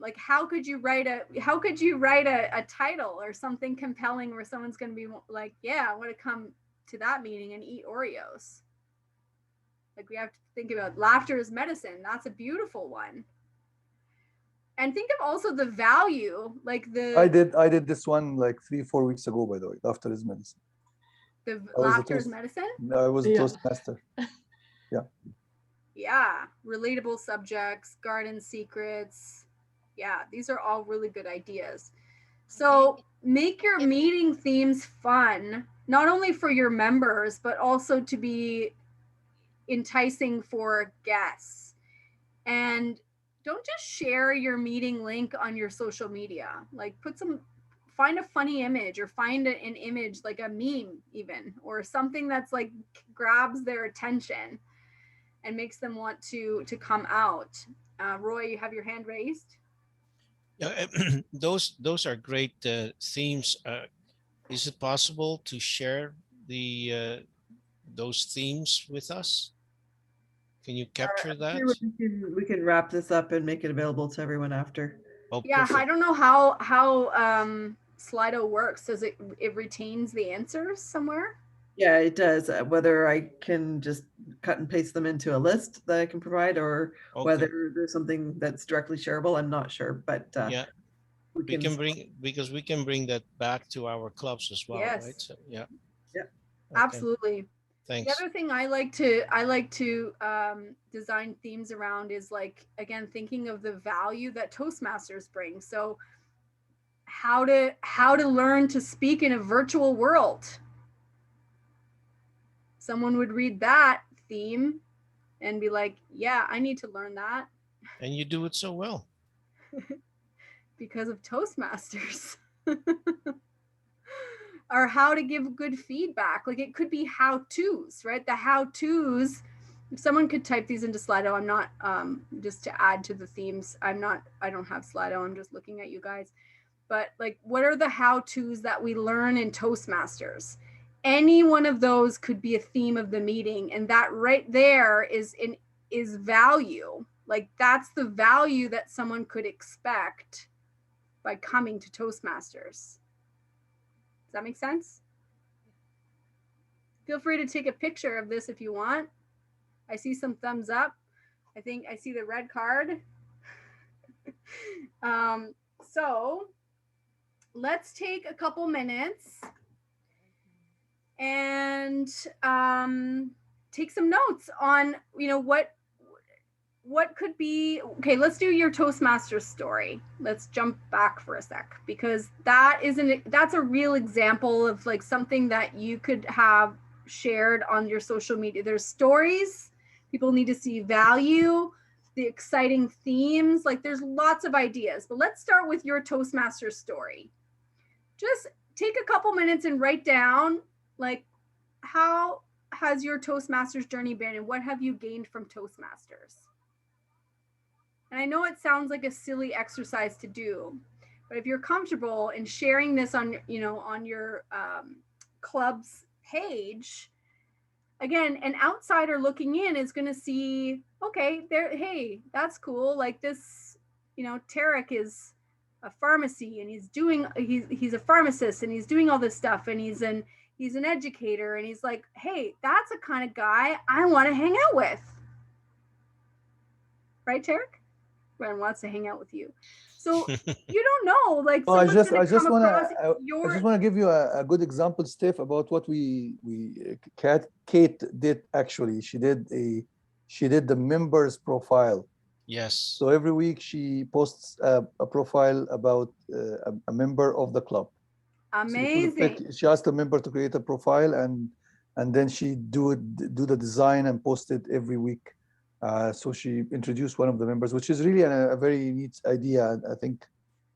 Like how could you write a title or something compelling where someone's going to be like, yeah, I want to come to that meeting and eat Oreos. Like we have to think about laughter is medicine. That's a beautiful one. And think of also the value, like I did this one like 3-4 weeks ago, by the way. Laughter is medicine. The laughter is medicine? No, I was a Toastmaster. Yeah. Yeah. Relatable subjects, garden secrets. Yeah, these are all really good ideas. So make your meeting themes fun, not only for your members, but also to be enticing for guests. And don't just share your meeting link on your social media. Like find a funny image, or find an image like a meme even, or something that's like grabs their attention and makes them want to come out. Roy, you have your hand raised. Yeah, those are great themes. Is it possible to share those themes with us? Can you capture that? We can wrap this up and make it available to everyone after. Oh, yeah, perfect. I don't know how Slido works. Does it retains the answers somewhere? Yeah, it does. Whether I can just cut and paste them into a list that I can provide, or whether there's something that's directly shareable, I'm not sure. But yeah, we can bring that back to our clubs as well, yes. right? So yeah. Yeah. Okay. Absolutely. Thanks. The other thing I like to design themes around is like, again, thinking of the value that Toastmasters bring. So how to learn to speak in a virtual world. Someone would read that theme and be like, yeah, I need to learn that. And you do it so well. Because of Toastmasters. Or how to give good feedback. Like it could be how-tos, right? The how-tos, if someone could type these into Slido, I'm not, just to add to the themes, I don't have Slido, I'm just looking at you guys. But like, what are the how-tos that we learn in Toastmasters? Any one of those could be a theme of the meeting. And that right there is value. Like that's the value that someone could expect by coming to Toastmasters. Does that make sense? Feel free to take a picture of this if you want. I see some thumbs up. I think I see the red card. So let's take a couple minutes and take some notes on, what could be, okay, let's do your Toastmasters story. Let's jump back for a sec, because that's a real example of like something that you could have shared on your social media. There's stories, people need to see value, the exciting themes, like there's lots of ideas, but let's start with your Toastmasters story. Just take a couple minutes and write down, like, how has your Toastmasters journey been and what have you gained from Toastmasters? And I know it sounds like a silly exercise to do, but if you're comfortable in sharing this on your club's page, again, an outsider looking in is going to see, okay, hey, that's cool. Like this, Tarek is a pharmacy and he's a pharmacist and he's doing all this stuff and he's an educator and he's like, hey, that's a kind of guy I want to hang out with. Right, Tarek? Brian wants to hang out with you. So you don't know, like, I just want to give you a good example, Steph, about what Kate did. Actually, she did the members profile. Yes. So every week she posts a profile about a member of the club. Amazing. So she asked a member to create a profile, and then she do the design and post it every week. So she introduced one of the members, which is really a very neat idea. I think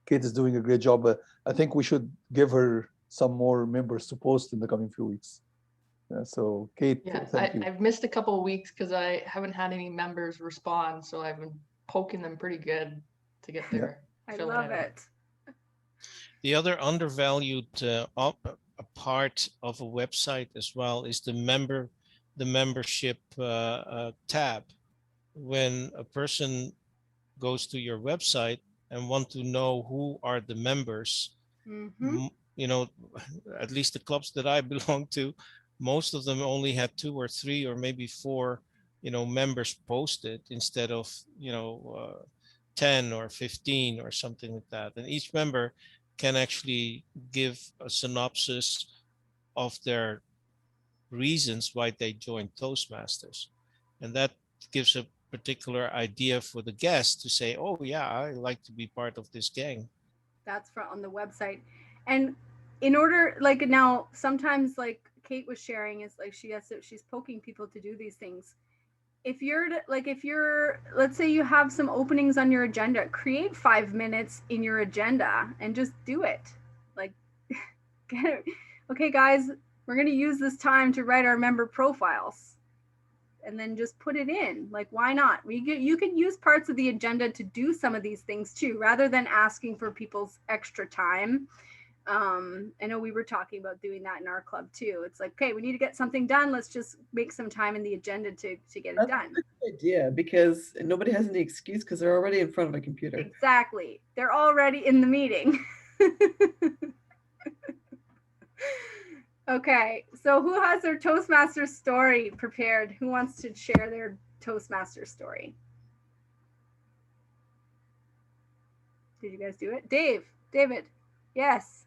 Kate is doing a great job. I think we should give her some more members to post in the coming few weeks. So Kate, thank you. I've missed a couple of weeks because I haven't had any members respond. So I've been poking them pretty good to get there. I love it. The other undervalued part of a website as well is the membership tab. When a person goes to your website and want to know who are the members, at least the clubs that I belong to, most of them only have 2 or 3 or maybe 4, members posted instead of, 10 or 15 or something like that. And each member can actually give a synopsis of their reasons why they joined Toastmasters. And that gives a particular idea for the guest to say, oh yeah, I like to be part of this gang. That's on the website. And in order, like, now sometimes, like Kate was sharing, is like she's poking people to do these things. If you're let's say you have some openings on your agenda, create 5 minutes in your agenda and just do it. Like, okay guys, we're going to use this time to write our member profiles. And then just put it in. Like, why not? You can use parts of the agenda to do some of these things too, rather than asking for people's extra time. I know we were talking about doing that in our club too. It's like, okay, we need to get something done. Let's just make some time in the agenda to get it done. That's a good idea, because nobody has any excuse because they're already in front of a computer. Exactly. They're already in the meeting. Okay, so who has their Toastmasters story prepared? Who wants to share their Toastmasters story? Did you guys do it? David, yes.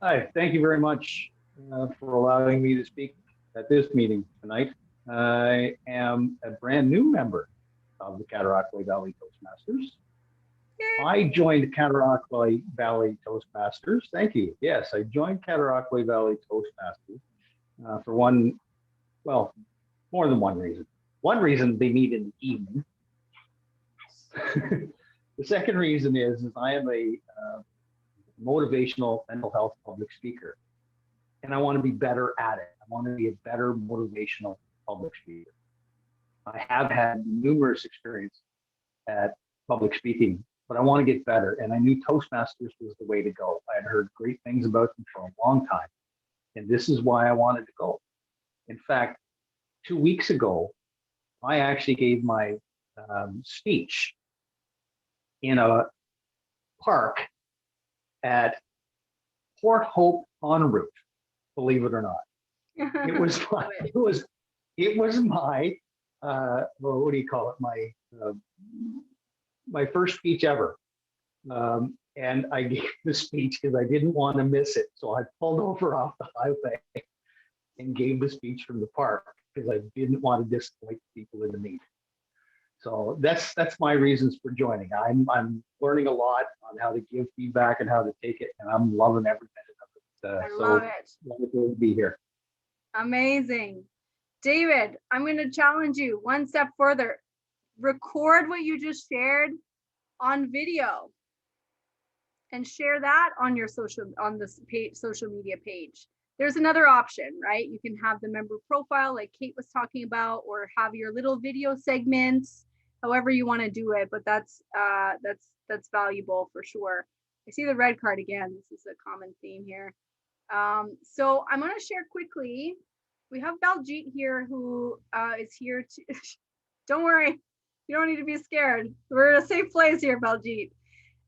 Hi, thank you very much for allowing me to speak at this meeting tonight. I am a brand new member of the Cataraqui Valley Toastmasters. I joined Cataraqui Valley Toastmasters. Thank you. Yes, I joined Cataraqui Valley Toastmasters for more than one reason. One reason, they meet in the evening. The second reason is I am a motivational mental health public speaker, and I want to be better at it. I want to be a better motivational public speaker. I have had numerous experience at public speaking, but I want to get better. And I knew Toastmasters was the way to go. I had heard great things about them for a long time, and this is why I wanted to go. In fact, 2 weeks ago, I actually gave my speech in a park at Port Hope en route, believe it or not. It was my, it was my well, what do you call it? My first speech ever. And I gave the speech because I didn't want to miss it. So I pulled over off the highway and gave the speech from the park because I didn't want to disappoint people in the meeting. So that's my reasons for joining. I'm learning a lot on how to give feedback and how to take it, and I'm loving every minute of it. I love it. Wonderful to be here. Amazing. David, I'm going to challenge you one step further. Record what you just shared on video and share that on your social media page. There's another option, right? You can have the member profile like Kate was talking about, or have your little video segments, however you want to do it, but that's valuable for sure. I see the red card again. This is a common theme here. So I'm going to share quickly. We have Baljeet here who is here to, don't worry, you don't need to be scared. We're in a safe place here, Baljeet.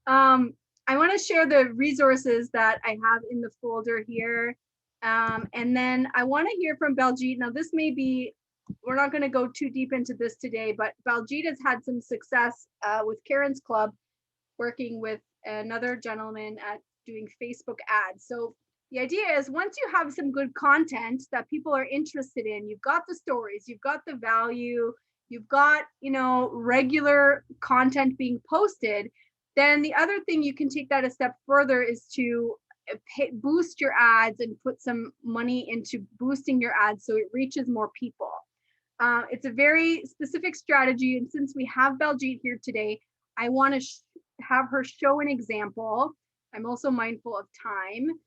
I want to share the resources that I have in the folder here. And then I want to hear from Baljeet. Now this may be, we're not going to go too deep into this today, but Baljeet has had some success with Karen's Club, working with another gentleman at doing Facebook ads. So the idea is, once you have some good content that people are interested in, you've got the stories, you've got the value, you've got, you know, regular content being posted, then the other thing you can take that a step further is to boost your ads and put some money into boosting your ads so it reaches more people. It's a very specific strategy, and since we have Baljeet here today, I want to have her show an example. I'm also mindful of time.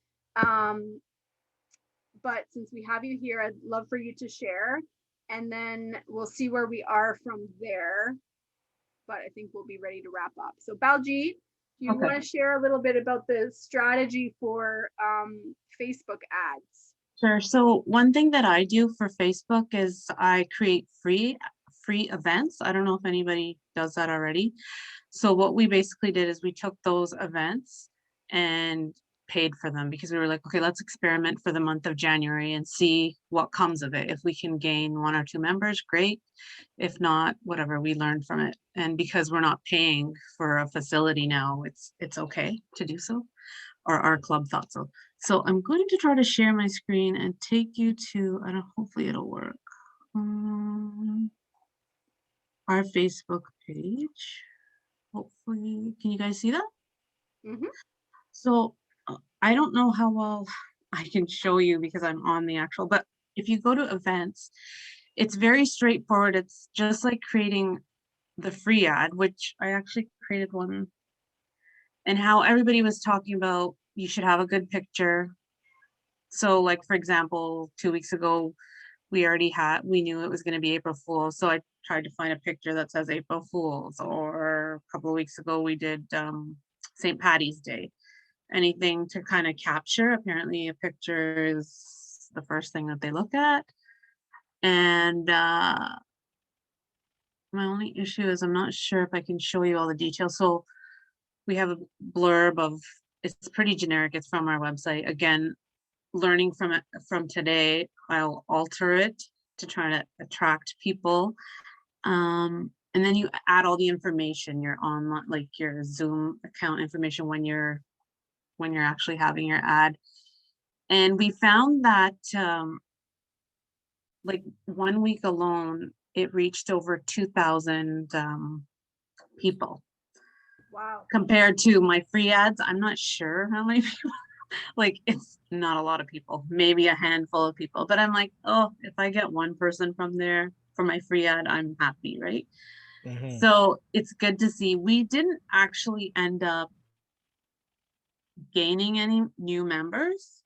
But since we have you here, I'd love for you to share, and then we'll see where we are from there. But I think we'll be ready to wrap up. So Baljeet, do you want to share a little bit about the strategy for Facebook ads? Sure. So one thing that I do for Facebook is I create free events. I don't know if anybody does that already. So what we basically did is we took those events and paid for them, because we were like, okay, let's experiment for the month of January and see what comes of it. If we can gain 1 or 2 members, great. If not, whatever, we learned from it. And because we're not paying for a facility now, it's okay to do so, or our club thought so. So I'm going to try to share my screen and take you to, I don't, hopefully it'll work. Our Facebook page. Hopefully, can you guys see that? Mm-hmm. So I don't know how well I can show you because I'm on the actual, but if you go to events, it's very straightforward. It's just like creating the free ad, which I actually created one, and how everybody was talking about you should have a good picture. So like, for example, 2 weeks ago, we knew it was going to be April Fool's. So I tried to find a picture that says April Fool's, or a couple of weeks ago, we did St. Patty's Day. Anything to kind of capture. Apparently a picture is the first thing that they look at. And my only issue is I'm not sure if I can show you all the details. So we have a blurb of, it's pretty generic. It's from our website. Again, learning from today, I'll alter it to try to attract people. And then you add all the information, your online, like your Zoom account information when you're actually having your ad. And we found that like 1 week alone, it reached over 2,000 people. Wow. Compared to my free ads, I'm not sure how many people, like it's not a lot of people, maybe a handful of people, but I'm like, oh, if I get one person from there for my free ad, I'm happy, right? Mhm. So it's good to see. We didn't actually end up gaining any new members,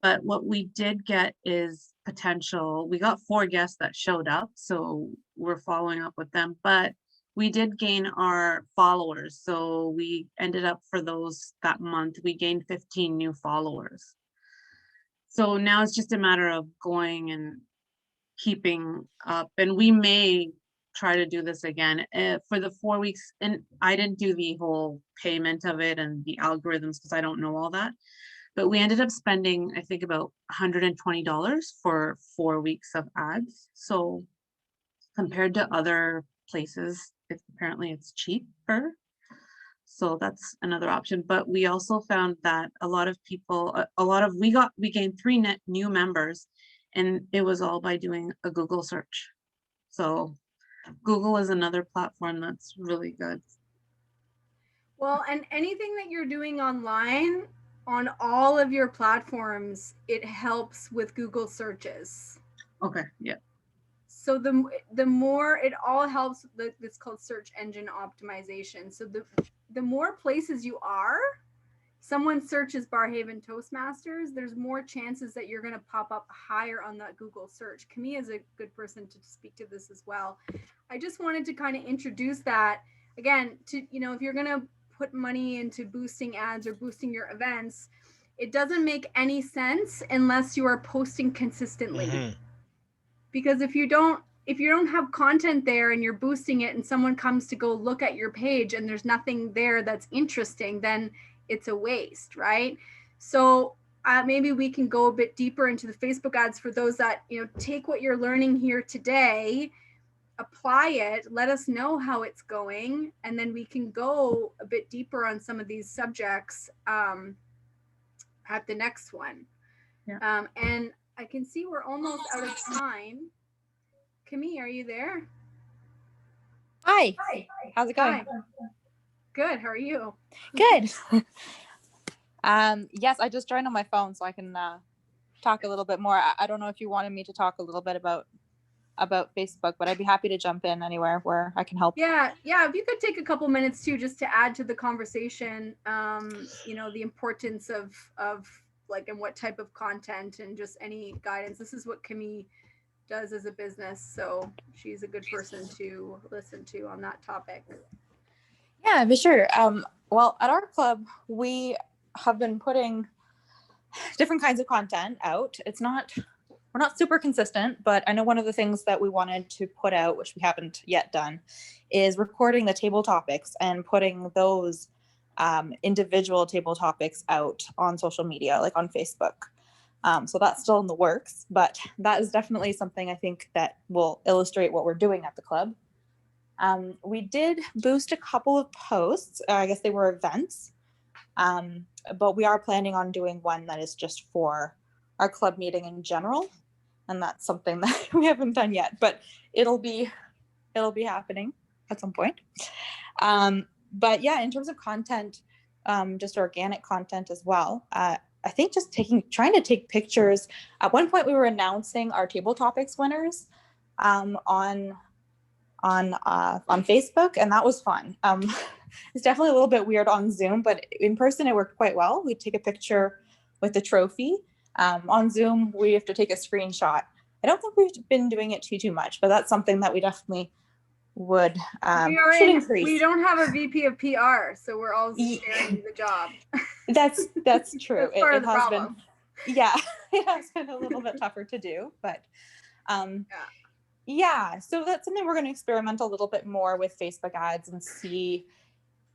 but what we did get is potential. We got 4 guests that showed up, so we're following up with them, but we did gain our followers. So we ended up for those that month, we gained 15 new followers. So now it's just a matter of going and keeping up, and we may try to do this again for the 4 weeks. And I didn't do the whole payment of it and the algorithms because I don't know all that. But we ended up spending, I think, about $120 for 4 weeks of ads. So compared to other places, apparently it's cheaper. So that's another option. But we also found that a lot of people, we gained 3 net new members, and it was all by doing a Google search. So Google is another platform that's really good. Well, and anything that you're doing online on all of your platforms, it helps with Google searches. Okay, yeah. So the more it all helps, it's called search engine optimization. So the more places you are, someone searches Barhaven Toastmasters, there's more chances that you're going to pop up higher on that Google search. Camille is a good person to speak to this as well. I just wanted to kind of introduce that again to, if you're going to put money into boosting ads or boosting your events, it doesn't make any sense unless you are posting consistently. Mm-hmm. Because if you don't have content there and you're boosting it and someone comes to go look at your page and there's nothing there that's interesting, then it's a waste, right? So maybe we can go a bit deeper into the Facebook ads for those that, take what you're learning here today, apply it, let us know how it's going, and then we can go a bit deeper on some of these subjects at the next one. Yeah. And I can see we're almost out of time. Camille, are you there? Hi. How's it going? Hi. Good. How are you? Good. Yes, I just joined on my phone so I can talk a little bit more. I don't know if you wanted me to talk a little bit about Facebook, but I'd be happy to jump in anywhere where I can help. Yeah. If you could take a couple minutes too, just to add to the conversation, the importance of like, and what type of content and just any guidance. This is what Camille does as a business, so she's a good person to listen to on that topic. Yeah, for sure. Well, at our club, we have been putting different kinds of content out. We're not super consistent, but I know one of the things that we wanted to put out, which we haven't yet done, is recording the table topics and putting those individual table topics out on social media, like on Facebook. So that's still in the works, but that is definitely something I think that will illustrate what we're doing at the club. We did boost a couple of posts. I guess they were events, but we are planning on doing one that is just for our club meeting in general. And that's something that we haven't done yet, but it'll be happening at some point. But yeah, in terms of content, just organic content as well. I think just trying to take pictures. At one point we were announcing our table topics winners on Facebook, and that was fun. It's definitely a little bit weird on Zoom, but in person it worked quite well. We'd take a picture with the trophy. On Zoom, we have to take a screenshot. I don't think we've been doing it too much, but that's something that we definitely should increase. We don't have a VP of PR, so we're all sharing the job. That's true. That's part of the problem. It has been a little bit tougher to do, but yeah. So that's something we're going to experiment a little bit more with Facebook ads and see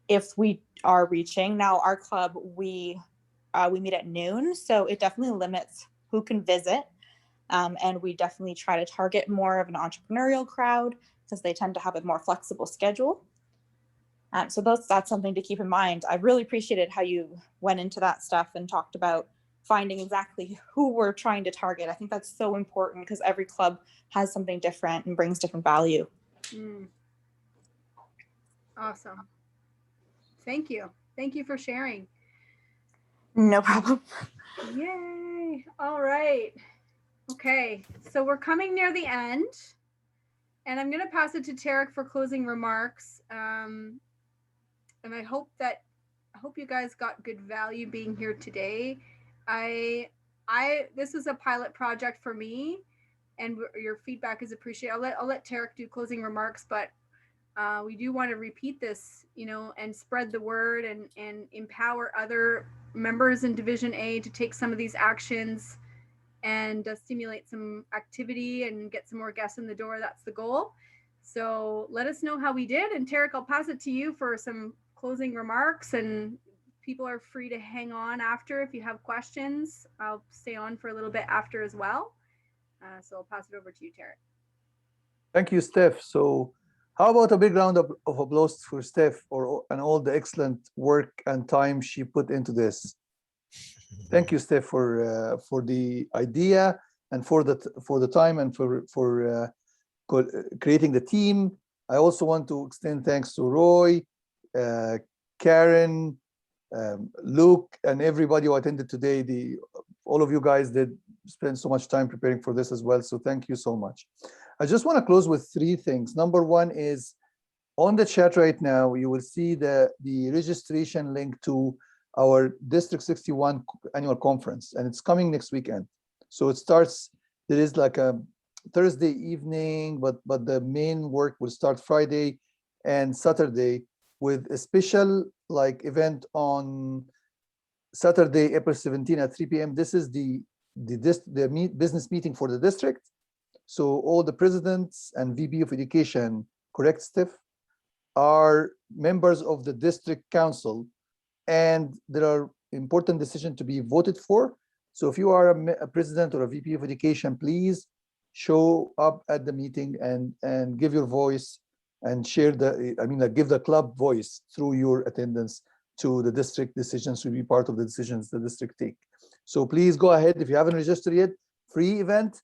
if we are reaching. Now, our club, we meet at noon, so it definitely limits who can visit. And we definitely try to target more of an entrepreneurial crowd because they tend to have a more flexible schedule. So that's something to keep in mind. I really appreciated how you went into that stuff and talked about finding exactly who we're trying to target. I think that's so important because every club has something different and brings different value. Awesome. Thank you. Thank you for sharing. No problem. Yay. All right. Okay. So we're coming near the end. And I'm going to pass it to Tarek for closing remarks. And I hope you guys got good value being here today. This is a pilot project for me, and your feedback is appreciated. I'll let Tarek do closing remarks, but we do want to repeat this, and spread the word and empower other members in Division A to take some of these actions and stimulate some activity and get some more guests in the door. That's the goal. So let us know how we did. And Tarek, I'll pass it to you for some closing remarks, and people are free to hang on after if you have questions. I'll stay on for a little bit after as well. So I'll pass it over to you, Tarek. Thank you, Steph. So how about a big round of applause for Steph and all the excellent work and time she put into this. Thank you, Steph, for the idea and for the time and for creating the team. I also want to extend thanks to Roy, Karen, Luke, and everybody who attended today. All of you guys did spend so much time preparing for this as well. So thank you so much. I just want to close with 3 things. Number 1 is on the chat right now, you will see the registration link to our District 61 annual conference, and it's coming next weekend. So it starts, there is like a Thursday evening, but the main work will start Friday and Saturday with a special event on Saturday, April 17 at 3 p.m. This is the business meeting for the district. So all the presidents and VP of education, correct, Steph, are members of the district council, and there are important decisions to be voted for. So if you are a president or a VP of education, please show up at the meeting and give your voice and share give the club voice through your attendance to the district decisions, to be part of the decisions the district take. So please go ahead. If you haven't registered yet, free event.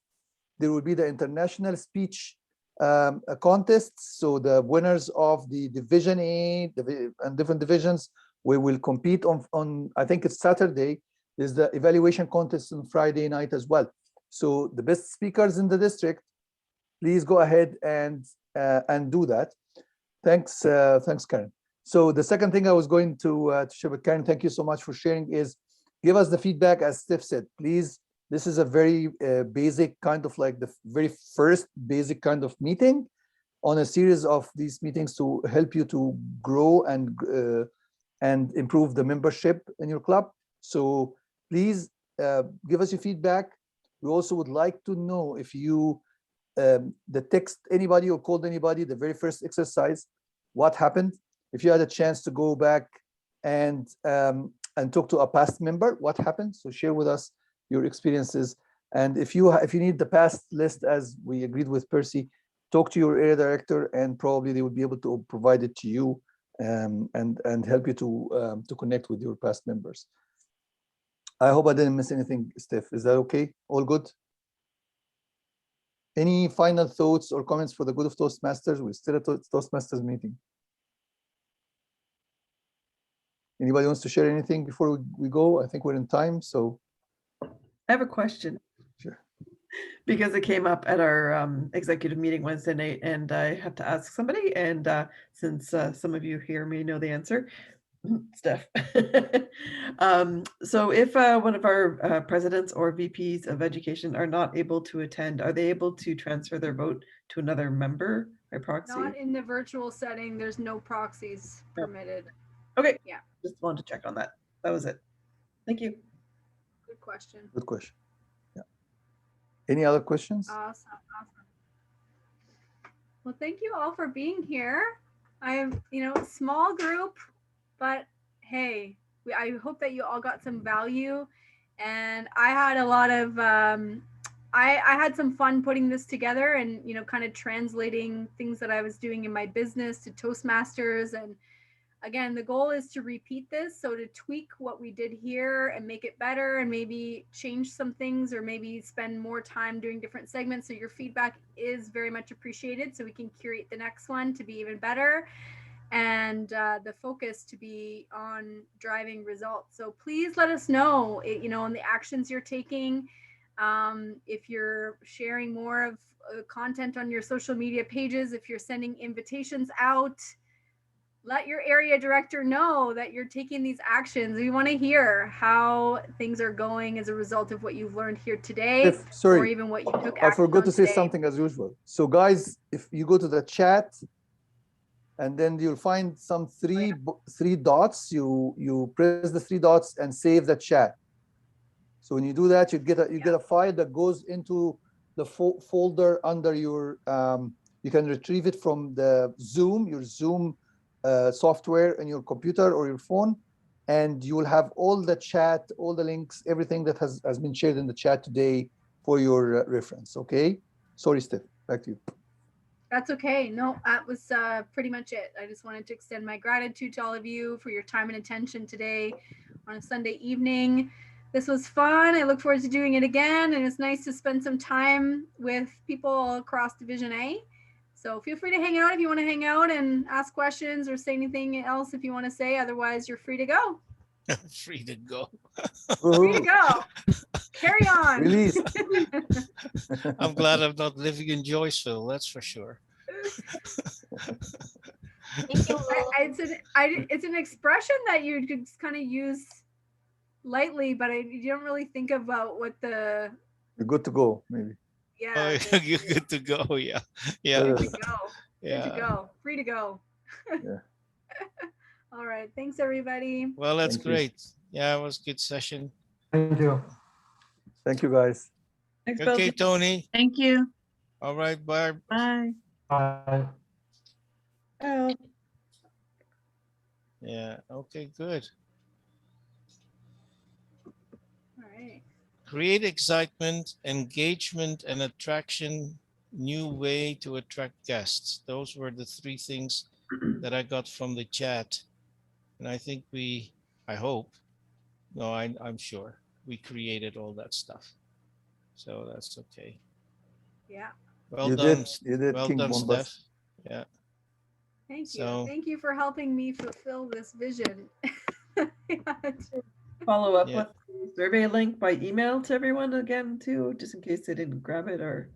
There will be the international speech contests. So the winners of the Division A and different divisions, we will compete on I think it's Saturday. There's the evaluation contest on Friday night as well. So the best speakers in the district, please go ahead and do that. Thanks, Karen. So the second thing I was going to share with Karen, thank you so much for sharing, is give us the feedback, as Steph said, please. This is a very basic kind of the very first basic kind of meeting on a series of these meetings to help you to grow and improve the membership in your club. So please give us your feedback. We also would like to know if you text anybody or called anybody, the very first exercise, what happened. If you had a chance to go back and talk to a past member, what happened. So share with us your experiences. And if you need the past list, as we agreed with Percy, talk to your area director, and probably they would be able to provide it to you and help you to connect with your past members. I hope I didn't miss anything, Steph. Is that okay? All good? Any final thoughts or comments for the good of Toastmasters? We're still at Toastmasters meeting. Anybody wants to share anything before we go? I think we're in time, so. I have a question. Sure. Because it came up at our executive meeting Wednesday night, and I have to ask somebody, and since some of you here may know the answer, Steph. So if one of our presidents or VPs of education are not able to attend, are they able to transfer their vote to another member by proxy? Not in the virtual setting. There's no proxies permitted. Okay. Yeah. Just wanted to check on that. That was it. Thank you. Good question. Good question. Yeah. Any other questions? Awesome. Well, thank you all for being here. I'm, small group, but hey, I hope that you all got some value. And I had a lot of, I had some fun putting this together and, kind of translating things that I was doing in my business to Toastmasters. And again, the goal is to repeat this. So to tweak what we did here and make it better and maybe change some things or maybe spend more time doing different segments. So your feedback is very much appreciated so we can curate the next one to be even better. And the focus to be on driving results. So please let us know, on the actions you're taking. If you're sharing more of content on your social media pages, if you're sending invitations out, let your area director know that you're taking these actions. We want to hear how things are going as a result of what you've learned here today, Sorry, or even what you took I action forgot on to say today. something as usual. So guys, if you go to the chat, and then you'll find some three dots. You press the three dots and save the chat. So when you do that, you get a file that goes into the folder under your. You can retrieve it from the your Zoom software in your computer or your phone, and you will have all the chat, all the links, everything that has been shared in the chat today for your reference. Okay. Sorry, Steph. Back to you. That's okay. No, that was pretty much it. I just wanted to extend my gratitude to all of you for your time and attention today on a Sunday evening. This was fun. I look forward to doing it again. And it's nice to spend some time with people across Division A. So feel free to hang out if you want to hang out and ask questions or say anything else if you want to say. Otherwise, you're free to go. Free to go. Free to go. Carry on. Release. I'm glad I'm not living in Joyceville, that's for sure. It's an expression that you could kind of use lightly, but you don't really think about what the. You're good to go, maybe. Yeah. Oh, you're good to go. Yeah. Yeah. Good to go. Yeah. Good to go. Free to go. Yeah. All right. Thanks, everybody. Well, that's Thank you. great. Yeah, it was a good session. Thank you. Thank you, guys. Thanks, Okay, Belgi. Tony. Thank you. All right, Barb. Bye. Bye. Oh. Yeah. Okay, good. All right. Create excitement, engagement, and attraction. New way to attract guests. Those were the three things that I got from the chat. And I think I hope, no, I'm sure we created all that stuff. So that's okay. Yeah. Well You done. did. You did, Well King done, Bombas. Steph. Yeah. Thank you. So- Thank you for helping me fulfill this vision. Follow up Yeah. with the survey link by email to everyone again too, just in case they didn't grab it or.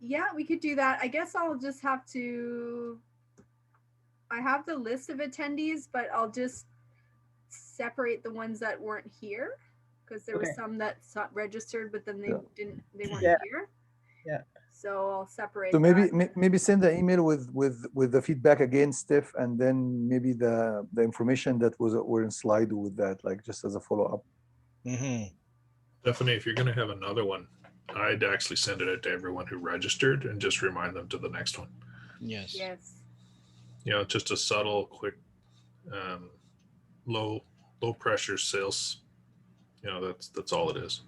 Yeah, we could do that. I guess I'll just have to. I have the list of attendees, but I'll just separate the ones that weren't here because there Okay. were some that registered, but then they weren't Yeah. here. Yeah. So I'll separate. So that. maybe send the email with the feedback again, Steph, and then maybe the information that were in slide with that, like just as a follow up. Mm-hmm. Stephanie, if you're going to have another one, I'd actually send it out to everyone who registered and just remind them to the next one. Yes. Yes. You know, just a subtle, quick, low pressure sales. You know, that's all it is.